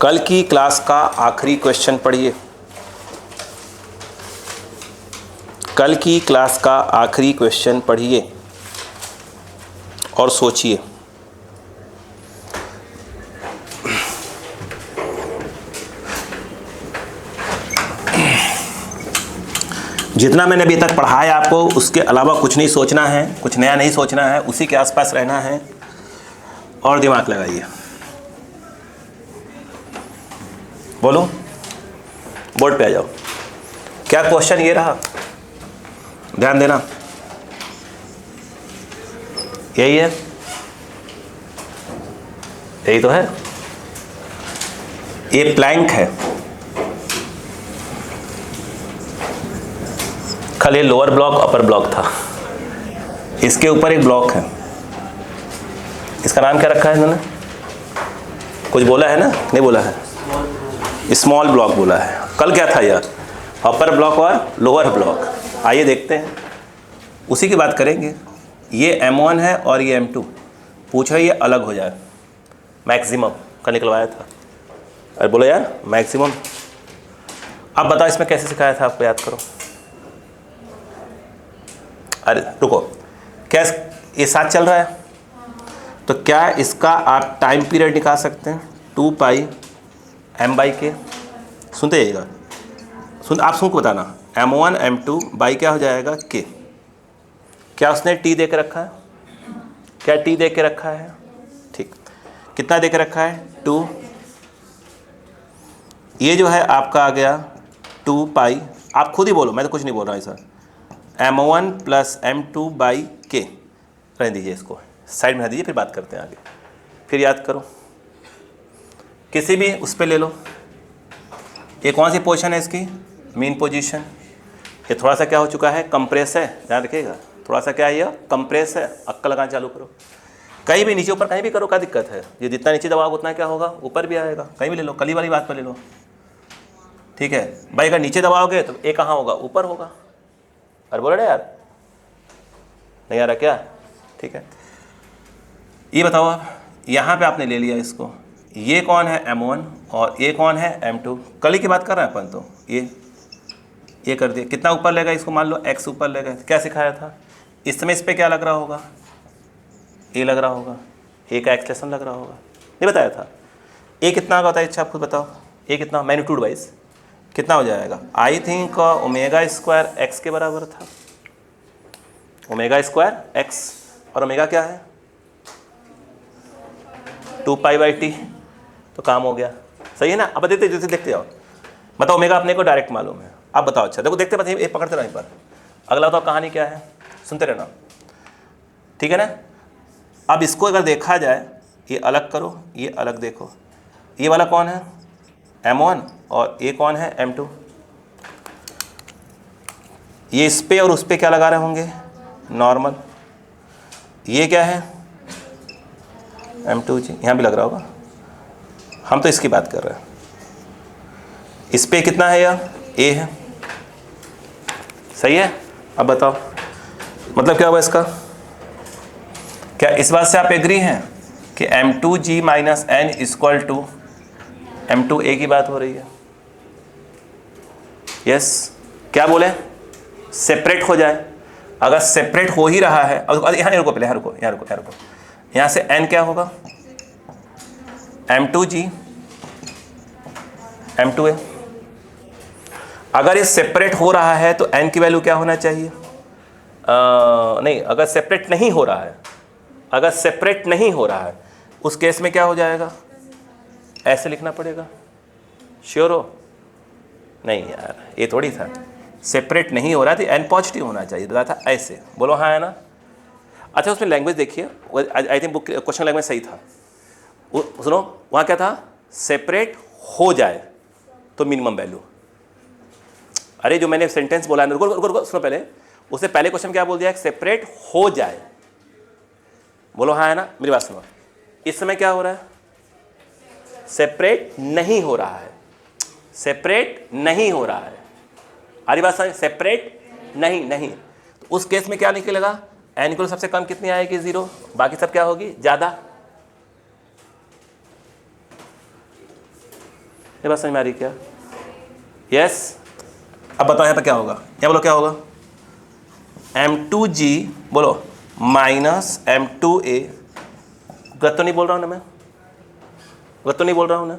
कल की क्लास का आखिरी क्वेश्चन पढ़िए। कल की क्लास का आखिरी क्वेश्चन पढ़िए और सोचिए। जितना मैंने अभी तक पढ़ाया आपको, उसके अलावा कुछ नहीं सोचना है, कुछ नया नहीं सोचना है, उसी के आसपास रहना है और दिमाग लगाइए। बोलो, बोर्ड पे आ जाओ। क्या क्वेश्चन ये रहा, ध्यान देना, यही है, यही तो है। ये प्लैंक है, कल ये लोअर ब्लॉक अपर ब्लॉक था, इसके ऊपर एक ब्लॉक है। इसका नाम क्या रखा है इन्होंने, कुछ बोला है ना, नहीं बोला है, स्मॉल ब्लॉक बोला है। कल क्या था यार, अपर ब्लॉक और लोअर ब्लॉक। आइए देखते हैं, उसी की बात करेंगे। ये M1 है और ये M2। पूछो ये अलग हो जाए, मैक्सिमम का निकलवाया था। अरे बोलो यार मैक्सिमम। अब बताओ इसमें कैसे सिखाया था आपको, याद करो। अरे रुको, क्या ये साथ चल रहा है, तो क्या इसका आप टाइम पीरियड निकाल सकते हैं 2 पाई M बाई के। सुनते जाइएगा, आप सुन को बताना। M1 M2 बाई क्या हो जाएगा के। क्या उसने टी दे के रखा है, क्या टी दे के रखा है, ठीक। कितना दे के रखा है 2। ये जो है आपका आ गया 2 पाई, आप खुद ही बोलो, मैं तो कुछ नहीं बोल रहा हूँ sir. M1 plus M2 by के, रहने दीजिए, इसको साइड में रख दीजिए, फिर बात करते हैं आगे। फिर याद करो, किसी भी उस पर ले लो। ये कौन सी पोजीशन है इसकी, मीन पोजीशन। ये थोड़ा सा क्या हो चुका है, कंप्रेस है, ध्यान रखिएगा, थोड़ा सा क्या है, ये कंप्रेस है, अक्कल लगाना चालू करो। कहीं भी नीचे ऊपर कहीं भी करो, क्या दिक्कत है, ये जितना नीचे दबाओगे उतना क्या होगा, ऊपर भी आएगा। कहीं भी ले लो, कली वाली बात पर ले लो, ठीक है भाई। अगर नीचे दबाओगे तो ए कहाँ होगा, ऊपर होगा। अरे बोलो ना यार, नहीं आ रहा क्या, ठीक है। ये बताओ आप, यहाँ पे आपने ले लिया इसको, ये कौन है M1 और ये कौन है M2। कली की बात कर रहे हैं अपन, तो ये कर दिया। कितना ऊपर लेगा इसको, मान लो x ऊपर लेगा। क्या सिखाया था, इस समय इस पर क्या लग रहा होगा, ए लग रहा होगा, ए का एक्सलेशन लग रहा होगा, नहीं बताया था। ए कितना का होता है, अच्छा आप खुद बताओ, ए कितना मैग्नीट्यूड वाइज कितना हो जाएगा। I think omega square x के बराबर था, ओमेगा स्क्वायर एक्स, और ओमेगा क्या है 2π/t, तो काम हो गया, सही है ना। अब देखते जाओ, मतलब ओमेगा अपने को डायरेक्ट मालूम है। अब बताओ, अच्छा देखो देखते बताइए, ये पकड़ते रहो पर। अगला बताओ कहानी क्या है, सुनते रहना, ठीक है ना। अब इसको अगर देखा जाए, ये अलग करो, ये अलग देखो, ये वाला कौन है M1 और ये कौन है M2। ये इस पे और उस पे क्या लगा रहे होंगे, नॉर्मल। ये क्या है M2 जी, यहाँ भी लग रहा होगा, हम तो इसकी बात कर रहे हैं। इस पे कितना है, यह A है, सही है। अब बताओ मतलब क्या हुआ इसका, क्या इस बात से आप एग्री हैं कि M2G - N = M2A की बात हो रही है। यस, क्या बोले, सेपरेट हो जाए। अगर सेपरेट हो ही रहा है, और यहाँ रुको पहले, यहाँ रुको, यहाँ से N क्या होगा, M2G M2A। अगर ये सेपरेट हो रहा है तो N की वैल्यू क्या होना चाहिए, नहीं, अगर सेपरेट नहीं हो रहा है, अगर सेपरेट नहीं हो रहा है उस केस में क्या हो जाएगा, ऐसे लिखना पड़ेगा। श्योर हो, नहीं यार ये थोड़ी था, सेपरेट नहीं हो रहा था, N पॉजिटिव होना चाहिए था, ऐसे बोलो, हाँ है ना। अच्छा उसमें लैंग्वेज देखिए, I think book question language सही था, सुनो वहाँ क्या था, सेपरेट हो जाए तो मिनिमम वैल्यू। अरे जो मैंने सेंटेंस बोला है, रुको सुनो पहले, उससे पहले क्वेश्चन क्या बोल दिया, सेपरेट हो जाए, बोलो हाँ है ना। मेरी बात सुनो, इस समय क्या हो रहा है, सेपरेट नहीं हो रहा है, सेपरेट नहीं हो रहा है, हमारी बात समझ, सेपरेट नहीं, तो उस केस में क्या निकलेगा, N को सबसे कम कितनी आएगी, 0, बाकी सब क्या होगी, ज़्यादा। ये बात समझ में आ रही क्या, यस। अब बताओ यहाँ पर क्या होगा, क्या बोलो क्या होगा, M2G बोलो -M2A। गलत तो नहीं बोल रहा हूँ ना मैं, गलत तो नहीं बोल रहा हूँ ना,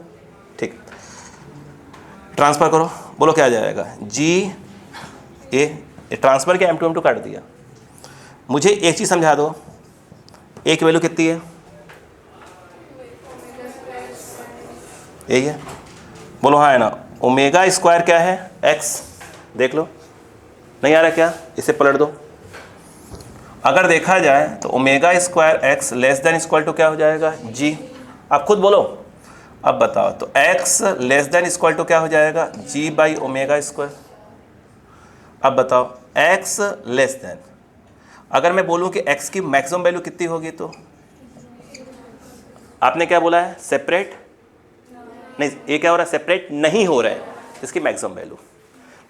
ठीक। ट्रांसफर करो, बोलो क्या आ जाएगा, GA, ट्रांसफर किया, M2 काट दिया। मुझे एक चीज़ समझा दो, A की वैल्यू कितनी है, यही है, बोलो हाँ है ना। ओमेगा स्क्वायर क्या है, X, देख लो, नहीं आ रहा क्या, इसे पलट दो। अगर देखा जाए तो ओमेगा स्क्वायर X <= क्या हो जाएगा, G। आप खुद बोलो, अब बताओ, तो X <= क्या हो जाएगा, G/ओमेगा²। अब बताओ X अगर मैं बोलूं कि X की मैक्सिमम वैल्यू कितनी होगी, तो आपने क्या बोला है, सेपरेट नहीं, ये क्या हो रहा है, सेपरेट नहीं हो रहा है, इसकी मैक्सिमम वैल्यू।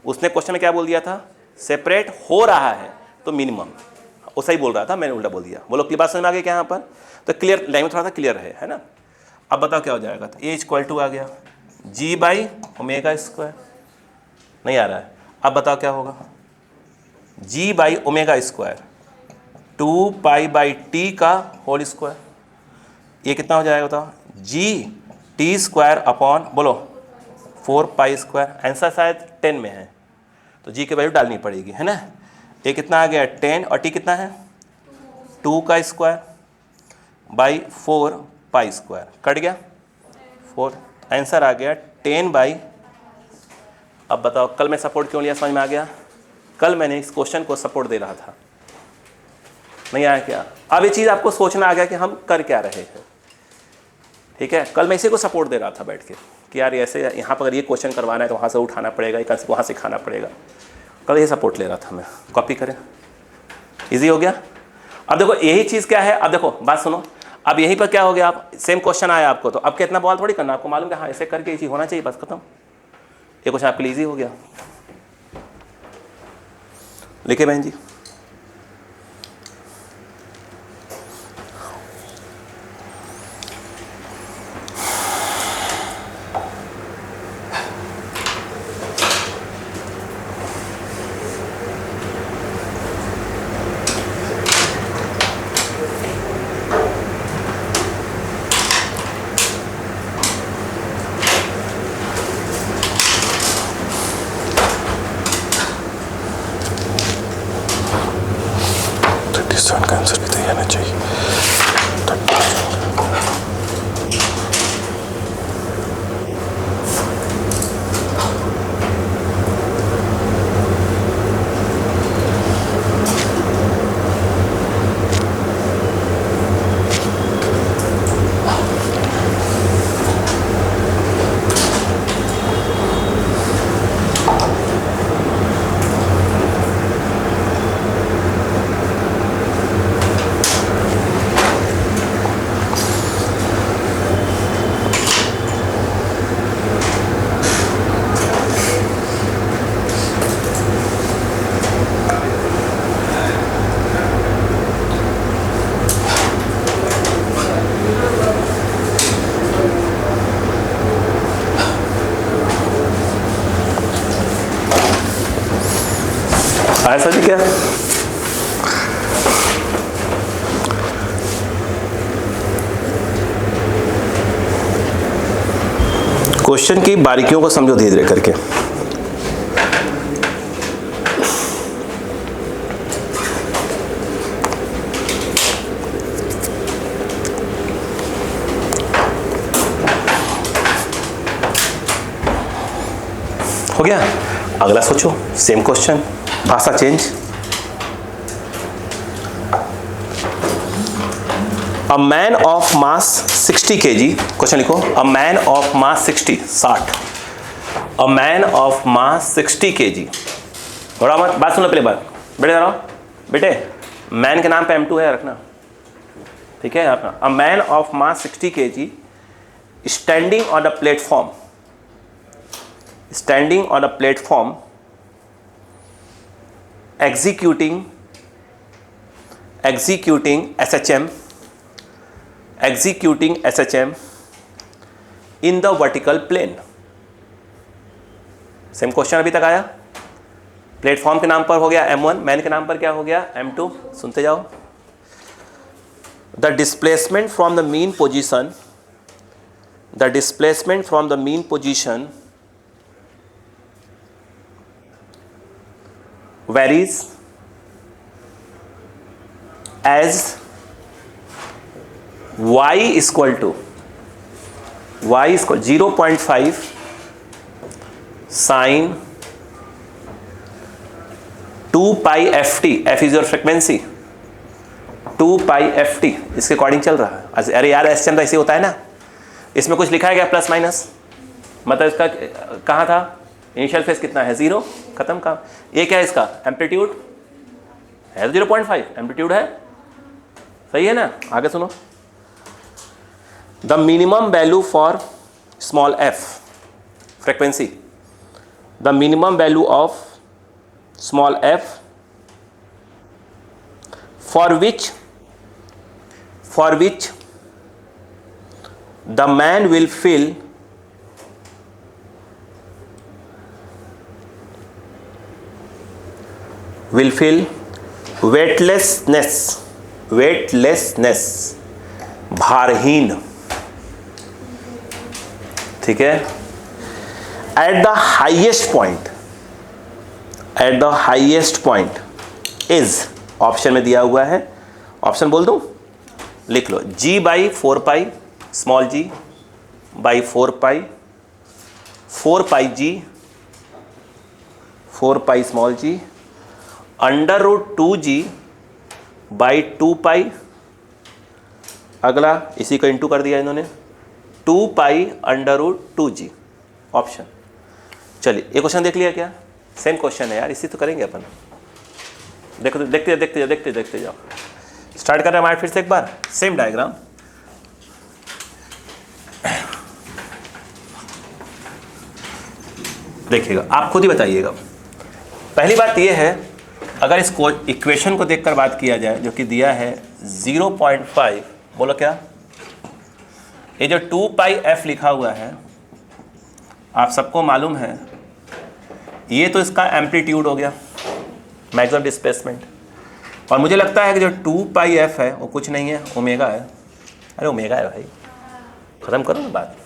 उसने क्वेश्चन में क्या बोल दिया था, सेपरेट हो रहा है तो मिनिमम, वो सही बोल रहा था, मैंने उल्टा बोल दिया। बोलो क्लियर बात समझ में आ गई क्या यहाँ पर, तो क्लियर लैंग्वेज थोड़ा सा क्लियर है ना। अब बताओ क्या हो जाएगा, तो A = आ गया G/ओमेगा², नहीं आ रहा है। अब बताओ क्या होगा, G/ओमेगा², 2π/t का होल स्क्वायर, ये कितना हो जाएगा बताओ, G(T²) बोलो 4π²। आंसर शायद 10 में है, तो G की वैल्यू डालनी पड़ेगी, है ना। ये कितना आ गया 10, और T कितना है 2^²/4π², कट गया 4, आंसर आ गया 10/। अब बताओ कल मैं सपोर्ट क्यों लिया, समझ में आ गया। कल मैंने इस क्वेश्चन को सपोर्ट दे रहा था, नहीं आया क्या। अब ये चीज़ आपको सोचना आ गया कि हम कर क्या रहे हैं, ठीक है। कल मैं इसी को सपोर्ट दे रहा था बैठ के कि यार ऐसे यहाँ पर अगर ये क्वेश्चन करवाना है तो वहाँ से उठाना पड़ेगा, वहाँ से खाना पड़ेगा। कल ये सपोर्ट ले रहा था मैं, कॉपी करें इजी हो गया। अब देखो यही चीज़ क्या है, अब देखो बात सुनो, अब यहीं पर क्या हो गया, आप सेम क्वेश्चन आया आपको, तो अब कितना बवाल थोड़ी करना, आपको मालूम है हाँ ऐसे करके ये चीज़ होना चाहिए, बस खत्म। ये क्वेश्चन आपके लिए इजी हो गया। लिखे बहन जी। का आंसर भी तैयार आना चाहिए। आया सर क्या? क्वेश्चन की बारीकियों को समझो धीरे धीरे करके। हो गया? अगला सोचो, सेम क्वेश्चन, भाषा change. A man of mass 60 kg, question लिखो, a man of mass 60, a man of mass 60 kg। थोड़ा मत बात सुनो, पहले बात बेटे जरा बेटे, मैन के नाम पे M2 है रखना, ठीक है अपना। अ man of mass 60 kg standing on the platform, standing on a platform executing SHM in the vertical plane। Same question अभी तक आया। प्लेटफॉर्म के नाम पर हो गया M1, मैन के नाम पर क्या हो गया M2। सुनते जाओ। The displacement from the mean position varies as y equal to 0.5 sin 2 pi ft, f is your frequency, 2 pi ft इसके अकॉर्डिंग चल रहा है। अरे यार एस तो ऐसे होता है ना, इसमें कुछ लिखा है क्या प्लस माइनस, मतलब इसका कहाँ था इनिशियल फेज कितना है 0, खत्म काम। ये क्या है इसका एम्पलीट्यूड है 0.5 एम्पलीट्यूड है, सही है ना। आगे सुनो, the minimum value for small f frequency, the minimum value of small f for which the man will feel weightlessness, भारहीन, ठीक है। at the highest point is, option में दिया हुआ है, ऑप्शन बोल दूं, लिख लो, g by 4 pi small g by 4 pi g 4 pi small g under root 2g by 2 pi, अगला इसी को इंटू कर दिया इन्होंने 2 pi under root 2g, option. चलिए ये क्वेश्चन देख लिया क्या, सेम क्वेश्चन है यार, इसी तो करेंगे अपन। देखो देखते देखते देखते देखते जाओ। स्टार्ट कर रहे हैं हमारे फिर से एक बार सेम डायग्राम। देखिएगा, आप खुद ही बताइएगा। पहली बात यह है, अगर इस इक्वेशन को देखकर बात किया जाए जो कि दिया है 0.5, बोलो क्या, ये जो 2πf लिखा हुआ है आप सबको मालूम है, ये तो इसका एम्पलीट्यूड हो गया, मैक्सिमम डिस्प्लेसमेंट। और मुझे लगता है कि जो 2πf है वो कुछ नहीं है, ओमेगा है। अरे ओमेगा है भाई, ख़त्म करो ना बात,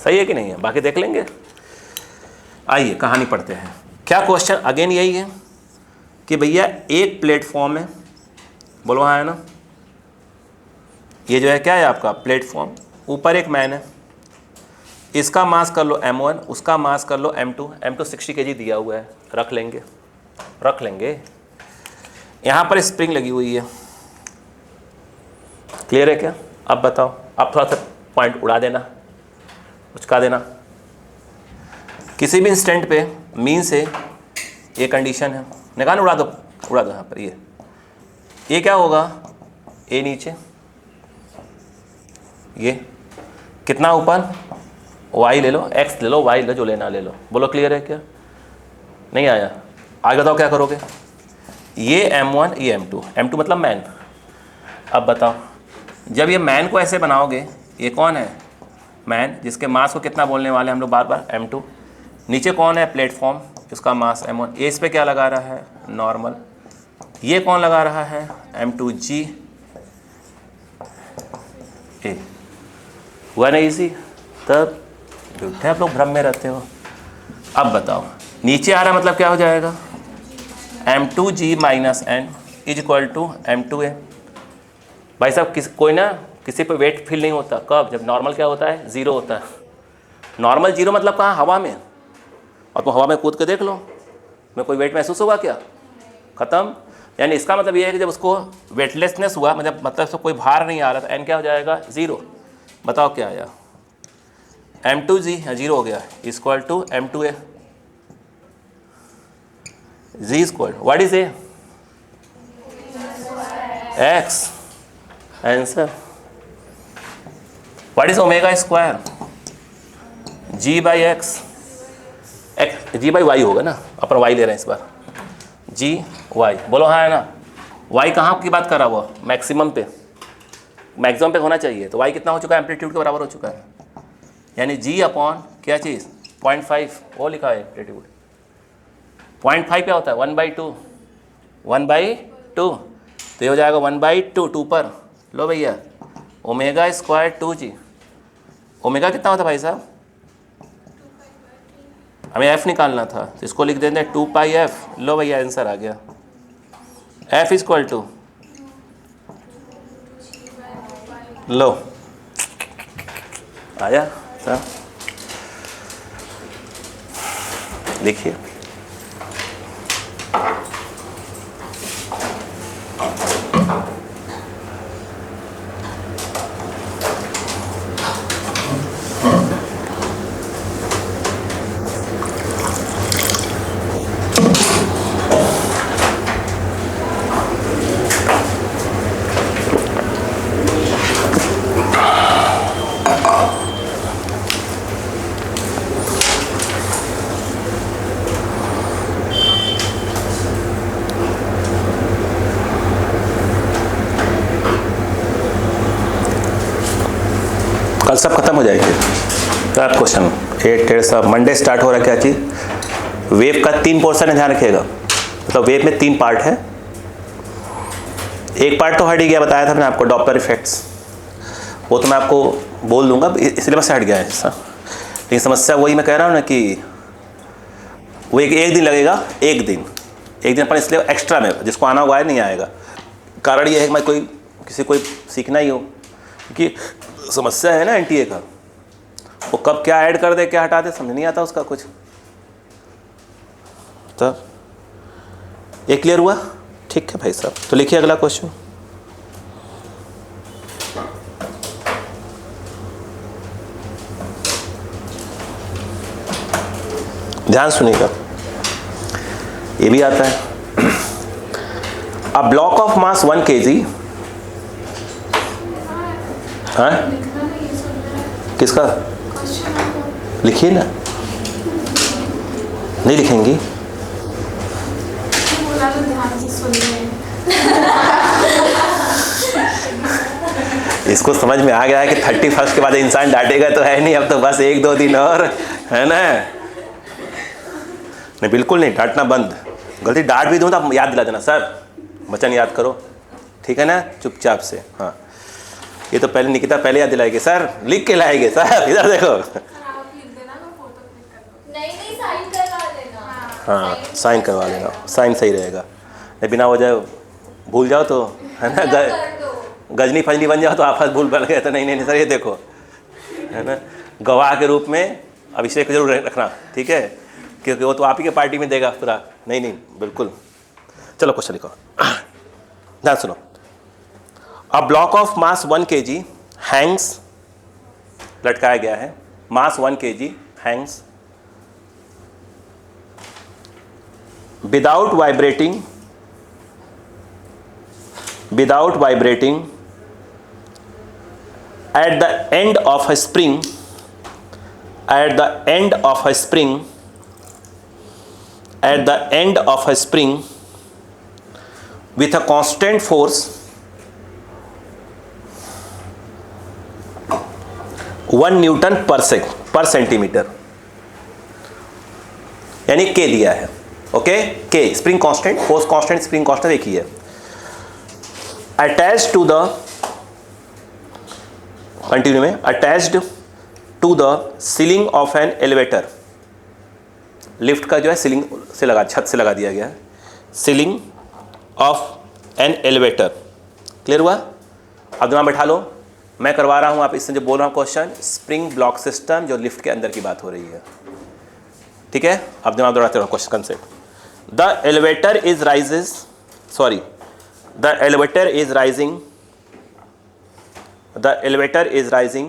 सही है कि नहीं है, बाकी देख लेंगे। आइए कहानी पढ़ते हैं। क्या क्वेश्चन, अगेन यही है कि भैया एक प्लेटफॉर्म है, बोलो हाँ है ना, ये जो है क्या है आपका प्लेटफॉर्म, ऊपर एक मैन है, इसका मास कर लो m1, उसका मास कर लो m2। m2 60 kg दिया हुआ है, रख लेंगे। यहाँ पर स्प्रिंग लगी हुई है, क्लियर है क्या? अब बताओ, अब थोड़ा सा पॉइंट उड़ा देना, उचका देना। किसी भी इंस्टेंट पे मीन से ये कंडीशन है, निकाल उड़ा दो यहाँ पर। ये क्या होगा, ए नीचे, ये कितना ऊपर, वाई ले लो, एक्स ले लो, वाई ले, जो लेना ले लो। बोलो क्लियर है क्या? नहीं आया? आगे बताओ क्या करोगे। ये m1, ये m2 मतलब मैन। अब बताओ, जब ये मैन को ऐसे बनाओगे, ये कौन है मैन, जिसके मास को कितना बोलने वाले हम लोग बार बार, m2। नीचे कौन है प्लेटफॉर्म, जिसका मास m1। ये इस पे क्या लगा रहा है, नॉर्मल। ये कौन लगा रहा है, m2g। ए हुआ ना इजी? तब झूठे आप लोग भ्रम में रहते हो। अब बताओ, नीचे आ रहा मतलब क्या हो जाएगा, m2g minus n is equal to m2a। भाई साहब किसी पे वेट फील नहीं होता, कब? जब नॉर्मल क्या होता है, ज़ीरो होता है। नॉर्मल जीरो मतलब कहाँ, हवा में। और तुम हवा में कूद के देख लो, में कोई वेट महसूस होगा क्या? ख़त्म। यानी इसका मतलब ये है कि जब उसको वेटलेसनेस हुआ, मतलब उसको कोई भार नहीं आ रहा, तो n क्या हो जाएगा, ज़ीरो। बताओ क्या आया, m2g जीरो हो गया, equal to m2a। z square, what is a, x। Answer. What is omega square, g by X. g by Y होगा ना, अपन y ले रहे हैं इस बार, g y। बोलो हाँ है ना। y कहाँ की बात कर रहा वो, मैक्सिमम पे, मैक्सिमम पे होना चाहिए। तो y कितना हो चुका है, एम्पलीट्यूड के बराबर हो चुका है। यानी g अपॉन क्या चीज़, 0.5, वो लिखा है एम्पलीट्यूड। 0.5 क्या होता है, 1/2, 1/2। तो ये हो जाएगा 1/2, 2 पर। लो भैया, ओमेगा स्क्वायर 2g। ओमेगा कितना होता है भाई साहब, हमें f निकालना था, तो इसको लिख देते हैं 2πf। लो भैया आंसर आ गया, f इक्वल टू, लो आया सर। देखिए कल सब खत्म हो जाएगी। तो क्वेश्चन 8 सब मंडे स्टार्ट हो रहा है। क्या चीज़, वेव का 3 पोर्शन है, ध्यान रखिएगा। मतलब वेव में 3 पार्ट है। एक पार्ट तो हट ही गया, बताया था मैंने आपको, डॉपलर इफेक्ट्स। वो तो मैं आपको बोल दूंगा, इसलिए बस हट गया है ऐसा। लेकिन समस्या वही मैं कह रहा हूँ ना कि वो एक दिन लगेगा, एक दिन अपन इसलिए एक्स्ट्रा में, जिसको आना हुआ है नहीं आएगा। कारण ये है कि मैं किसी को सीखना ही हो, क्योंकि समस्या है ना एनटीए का, वो कब क्या ऐड कर दे क्या हटा दे समझ नहीं आता उसका कुछ। तो ये क्लियर हुआ? ठीक है भाई साहब, तो लिखिए अगला क्वेश्चन। ध्यान सुनिएगा, ये भी आता है। A block of mass 1 kg, हाँ किसका लिखिए ना, नहीं लिखेंगी? इसको समझ में आ गया है कि 31 के बाद इंसान डांटेगा तो है नहीं, अब तो बस 1-2 दिन और है ना। नहीं बिल्कुल नहीं, डांटना बंद। गलती डांट भी दूँ तो आप याद दिला देना, सर वचन याद करो, ठीक है ना, चुपचाप से। हाँ ये तो पहले निकिता पहले याद दिलाएगी, सर लिख के लाएंगे, सर इधर देखो। नहीं साइन करवा देना। हाँ साइन करवा लेना, साइन सही रहेगा, नहीं बिना वजह भूल जाओ तो है ना, गजनी फजनी बन जाओ तो आफत भूल बन गए तो नहीं सर ये देखो, है ना। गवाह के रूप में अभिषेक जरूर रखना, ठीक है, क्योंकि वो तो आप ही के पार्टी में देगा पूरा। नहीं बिल्कुल। चलो क्वेश्चन लिखो, ध्यान सुनो। A block of mass 1 kg Hanks, लटकाया गया है, मास 1 kg Hanks without vibrating at the end of a spring, at the end of a spring with a constant force 1 Newton per centimeter, यानी K दिया है, okay. K spring constant, force constant, spring constant एक ही है। Attached to the, continue में, attached to the ceiling of an elevator, lift का जो है सीलिंग से लगा, छत से लगा दिया गया है, ceiling of an elevator. Clear हुआ? अब दिमाग बैठा लो, मैं करवा रहा हूँ, आप इससे जो बोल रहा हूँ क्वेश्चन, स्प्रिंग ब्लॉक सिस्टम जो लिफ्ट के अंदर की बात हो रही है, ठीक है। अब दिमाग दौड़ाते रहो question concept. The elevator is rises, sorry, the elevator is rising, the elevator is rising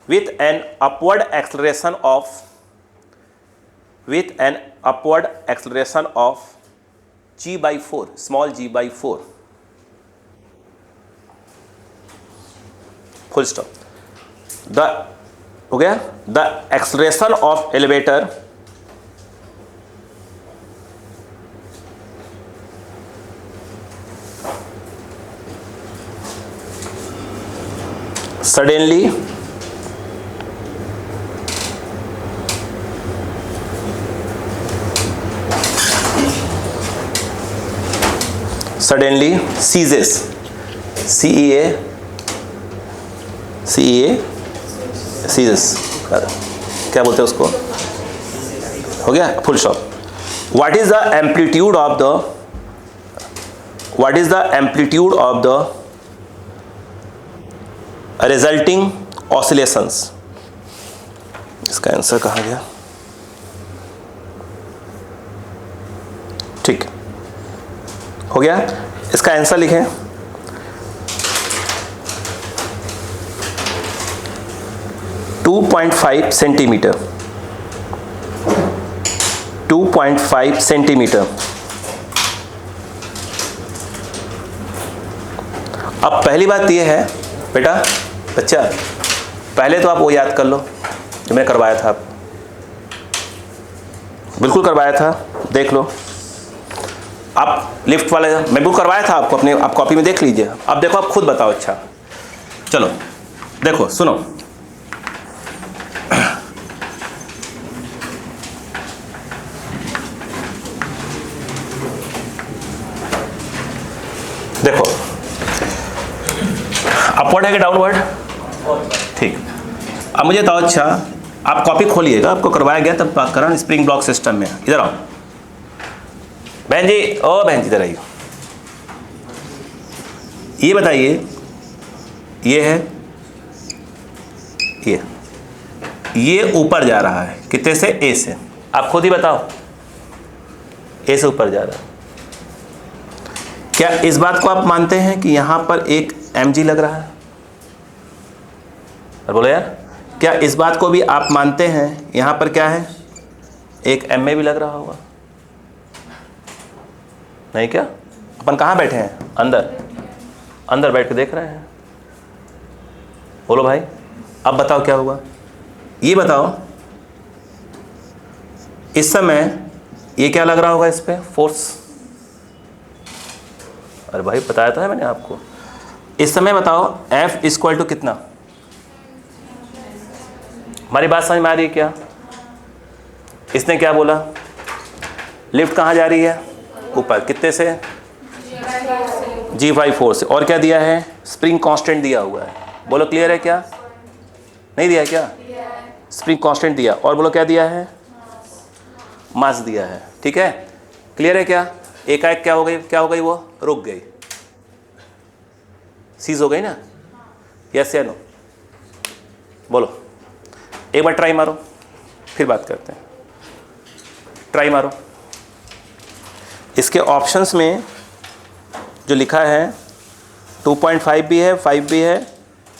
with an upward acceleration of g/4, small g/4, full stop. The हो गया, the acceleration of elevator suddenly ceases, ceases, क्या बोलते हैं उसको, हो गया, full stop. what is the amplitude of the resulting oscillations, इसका answer कहाँ गया, ठीक हो गया। इसका आंसर लिखें, .5 सेंटीमीटर, 2.5 सेंटीमीटर। अब पहली बात यह है बेटा, बच्चा पहले तो आप वो याद कर लो जो मैं करवाया था, बिल्कुल करवाया था, देख लो आप, लिफ्ट वाले मैं बिल्कुल करवाया था आपको, अपने आप कॉपी में देख लीजिए। अब देखो, आप खुद बताओ। अच्छा चलो देखो, सुनो, देखो अपवर्ड है कि डाउनवर्ड, ठीक। अब मुझे बताओ, अच्छा आप कॉपी खोलिएगा, आपको करवाया गया तब बात करा स्प्रिंग ब्लॉक सिस्टम में। इधर आओ बहन जी, ओ बहन जी इधर आइए, ये बताइए, ये है, ये ऊपर जा रहा है कितने से, ए से, आप खुद ही बताओ, ए से ऊपर जा रहा है। क्या इस बात को आप मानते हैं कि यहां पर एक mg लग रहा है? और बोलो यार, क्या इस बात को भी आप मानते हैं यहां पर क्या है, एक ma भी लग रहा होगा? नहीं क्या? अपन कहाँ बैठे हैं? अंदर। अंदर बैठ के देख रहे हैं। बोलो भाई, अब बताओ क्या हुआ? ये बताओ इस समय ये क्या लग रहा होगा इस पे? फोर्स। अरे भाई बताया तो है मैंने आपको। इस समय बताओ F इक्वल टू कितना? हमारी बात समझ में आ रही है क्या? इसने क्या बोला? लिफ्ट कहाँ जा रही है? ऊपर। कितने से? G5 फोर्स से। और क्या दिया है? स्प्रिंग कांस्टेंट दिया हुआ है। बोलो क्लियर है क्या? नहीं दिया है क्या? स्प्रिंग कांस्टेंट दिया। और बोलो क्या दिया है? मास दिया है। ठीक है, क्लियर है क्या? एकाएक क्या हो गई? क्या हो गई? वो रुक गई, सीज हो गई ना? यस या नो? बोलो एक बार ट्राई मारो, फिर बात करते हैं। ट्राई मारो। इसके ऑप्शंस में जो लिखा है 2.5 भी है, 5 भी है,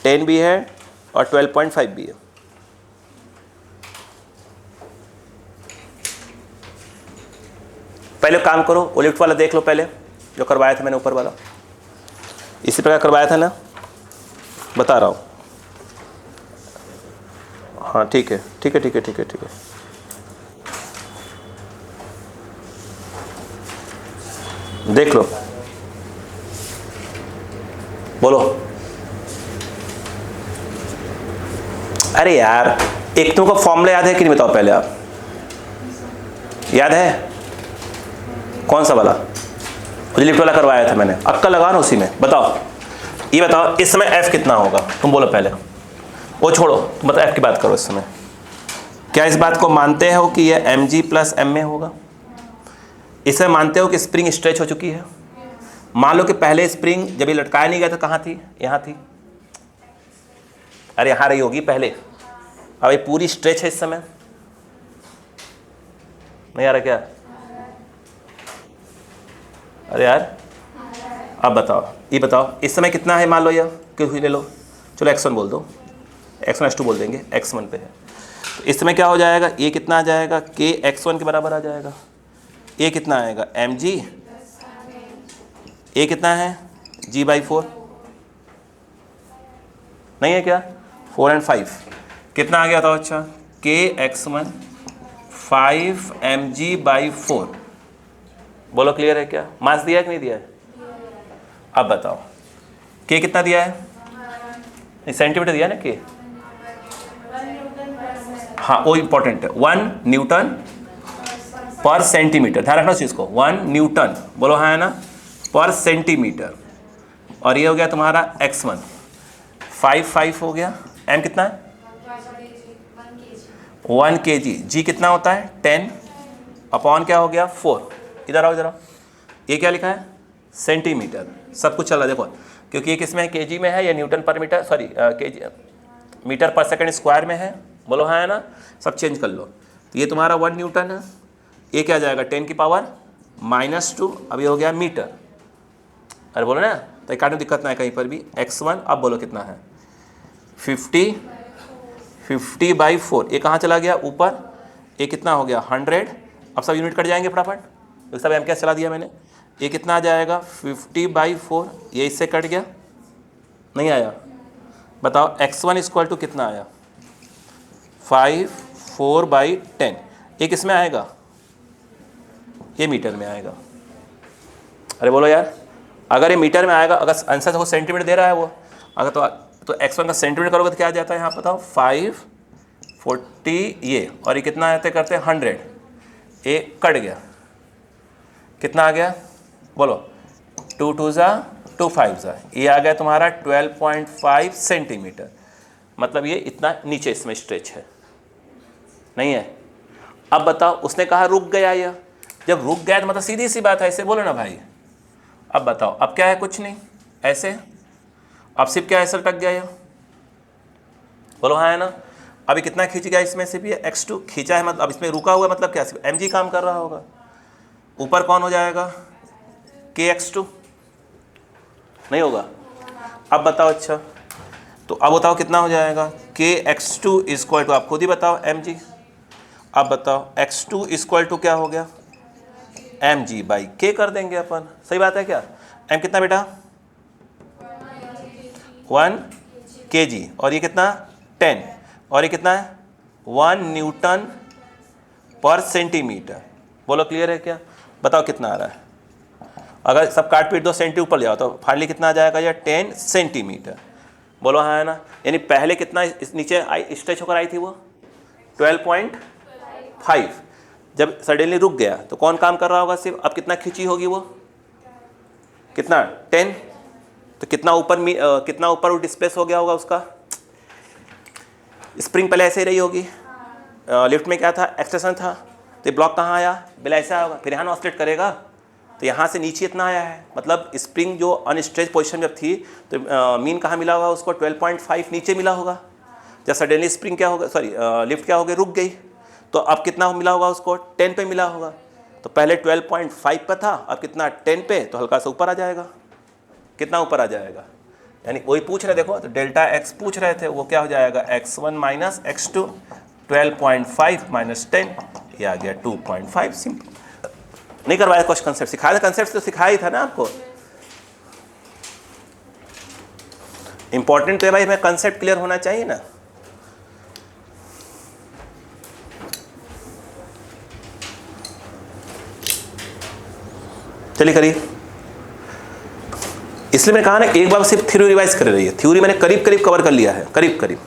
10 भी है और 12.5 भी है। पहले काम करो, वो लिफ्ट वाला देख लो पहले, जो करवाया था मैंने ऊपर वाला। इसी प्रकार करवाया था ना? बता रहा हूँ। हाँ ठीक है ठीक है ठीक है ठीक है ठीक है। देख लो, बोलो। अरे यार, एक तो का फॉर्मूला याद है कि नहीं? बताओ पहले आप। याद है? कौन सा वाला? मुझे लिफ्ट वाला करवाया था मैंने। अक्कल लगा ना उसी में। बताओ, ये बताओ इस समय F कितना होगा? तुम बोलो पहले। वो छोड़ो, तुम बताओ F की बात करो इस समय। क्या इस बात को मानते हो कि यह mg प्लस m में होगा? इसे मानते हो कि स्प्रिंग स्ट्रेच हो चुकी है? मान लो कि पहले स्प्रिंग जब ये लटकाया नहीं गया था कहाँ थी? यहाँ थी। अरे यहाँ रही होगी पहले। अब ये पूरी स्ट्रेच है इस समय। नहीं आ रहा क्या? अरे यार अब बताओ, ये बताओ इस समय कितना है? मान लो यह क्यों ले लो, चलो x1 बोल दो, x1 x2 बोल देंगे, x1 पे है। तो इस समय क्या हो जाएगा? ये कितना आ जाएगा? k x1 के बराबर आ जाएगा। ये कितना आएगा? mg। ये कितना है? g/4। नहीं है क्या? 4 और 5 कितना आ गया था? अच्छा, k x1 5 mg/4। बोलो क्लियर है क्या? मास दिया है कि नहीं दिया है? अब बताओ k कितना दिया है? नहीं, सेंटीमीटर दिया है ना k? हाँ वो इंपॉर्टेंट है। 1 न्यूटन पर सेंटीमीटर। ध्यान रखना चीज को। 1 न्यूटन, बोलो हाँ है ना, पर सेंटीमीटर। और ये हो गया तुम्हारा x1। 5 हो गया। m कितना है? 1 kg। g कितना होता है? 10 अपॉन क्या हो गया? 4। इधर आओ इधर आओ। ये क्या लिखा है? सेंटीमीटर। सब कुछ चल रहा है देखो, क्योंकि ये किसमें है? केजी में है या न्यूटन पर मीटर, सॉरी केजी मीटर पर सेकंड स्क्वायर में है। बोलो हाँ है ना? सब चेंज कर लो। तो ये तुम्हारा 1 न्यूटन है। ये क्या जाएगा? 10 की पावर -2। अब ये हो गया मीटर। अरे बोलो ना, तो एक दिक्कत ना है कहीं पर भी। x1 अब बोलो कितना है? 50/4। ये कहाँ चला गया? ऊपर। ये कितना हो गया? 100। अब सब यूनिट कट जाएंगे फटाफट, तो सब एम कैसे चला दिया मैंने। ये कितना आ जाएगा? 50/4। ये इससे कट गया, नहीं आया। बताओ x1 इक्वल टू कितना आया? 4/10। ये किस में आएगा? ये मीटर में आएगा। अरे बोलो यार, अगर ये मीटर में आएगा, अगर आंसर वो सेंटीमीटर दे रहा है वो, अगर तो x1 का सेंटीमीटर करोगे तो क्या आ जाता है यहाँ? बताओ 540 ये, और ये कितना आते करते हैं? 100। ये कट गया, कितना आ गया? बोलो 2 2 2 5 ये आ गया तुम्हारा 12.5 सेंटीमीटर। मतलब ये इतना नीचे इसमें स्ट्रेच है, नहीं है? अब बताओ, उसने कहा रुक गया। यह जब रुक गया तो मतलब सीधी सी बात है, ऐसे बोलो ना भाई। अब बताओ, अब क्या है? कुछ नहीं, ऐसे। अब सिर्फ क्या ऐसे लटक गया? ये बोलो हाँ है ना? अभी कितना खींच गया इसमें से भी? x2 खींचा है, मतलब अब इसमें रुका हुआ है, मतलब क्या? सिर्फ mg काम कर रहा होगा। ऊपर कौन हो जाएगा? kx2 नहीं होगा? अब बताओ। अच्छा, तो अब बताओ कितना हो जाएगा? kx2 इक्वल टू, आप खुद ही बताओ, mg। अब बताओ x2 इक्वल टू क्या हो गया? mg/k कर देंगे अपन, सही बात है क्या। m कितना बेटा 1 kg, और ये कितना 10, और ये कितना है 1 न्यूटन पर सेंटीमीटर। बोलो क्लियर है क्या, बताओ कितना आ रहा है। अगर सब काट पीट दो सेंटी ऊपर जाओ तो फाइनली कितना आ जाएगा ये 10 सेंटीमीटर। बोलो हाँ है ना। यानी पहले कितना इस नीचे आई स्ट्रेच होकर आई थी वो 12.5, जब सडनली रुक गया तो कौन काम कर रहा होगा सिर्फ, अब कितना खींची होगी वो, कितना 10, तो कितना ऊपर वो डिस्प्लेस हो गया होगा उसका। स्प्रिंग पहले ऐसे ही रही होगी, लिफ्ट में क्या था एक्सटेंशन था, तो ब्लॉक कहाँ आया पहले ऐसा होगा, फिर यहाँ ऑसिलेट करेगा तो यहाँ से नीचे इतना आया है, मतलब स्प्रिंग जो अनस्ट्रेच पोजीशन में थी तो मीन कहाँ मिला होगा उसको 12.5 नीचे मिला होगा। जब सडनली स्प्रिंग क्या होगा लिफ्ट क्या हो गई रुक गई, तो अब कितना मिला होगा उसको 10 पे मिला होगा। तो पहले 12.5 पे था, अब कितना 10 पे, तो हल्का सा ऊपर आ जाएगा। कितना ऊपर आ जाएगा, यानी वही पूछ रहे देखो, तो डेल्टा एक्स पूछ रहे थे, वो क्या हो जाएगा x1 माइनस x2, 12.5 माइनस 10, ये आ गया 2.5। सिंपल। नहीं करवाया कुछ कंसेप्ट, सिखाया था, कंसेप्ट तो सिखाया ही था ना आपको। इंपॉर्टेंट तो है भाई, हमें कंसेप्ट क्लियर होना चाहिए ना। चलिए करिए, इसलिए मैंने कहा ना एक बार सिर्फ थ्योरी रिवाइज कर रही है। थ्योरी मैंने करीब करीब कवर कर लिया है, करीब करीब।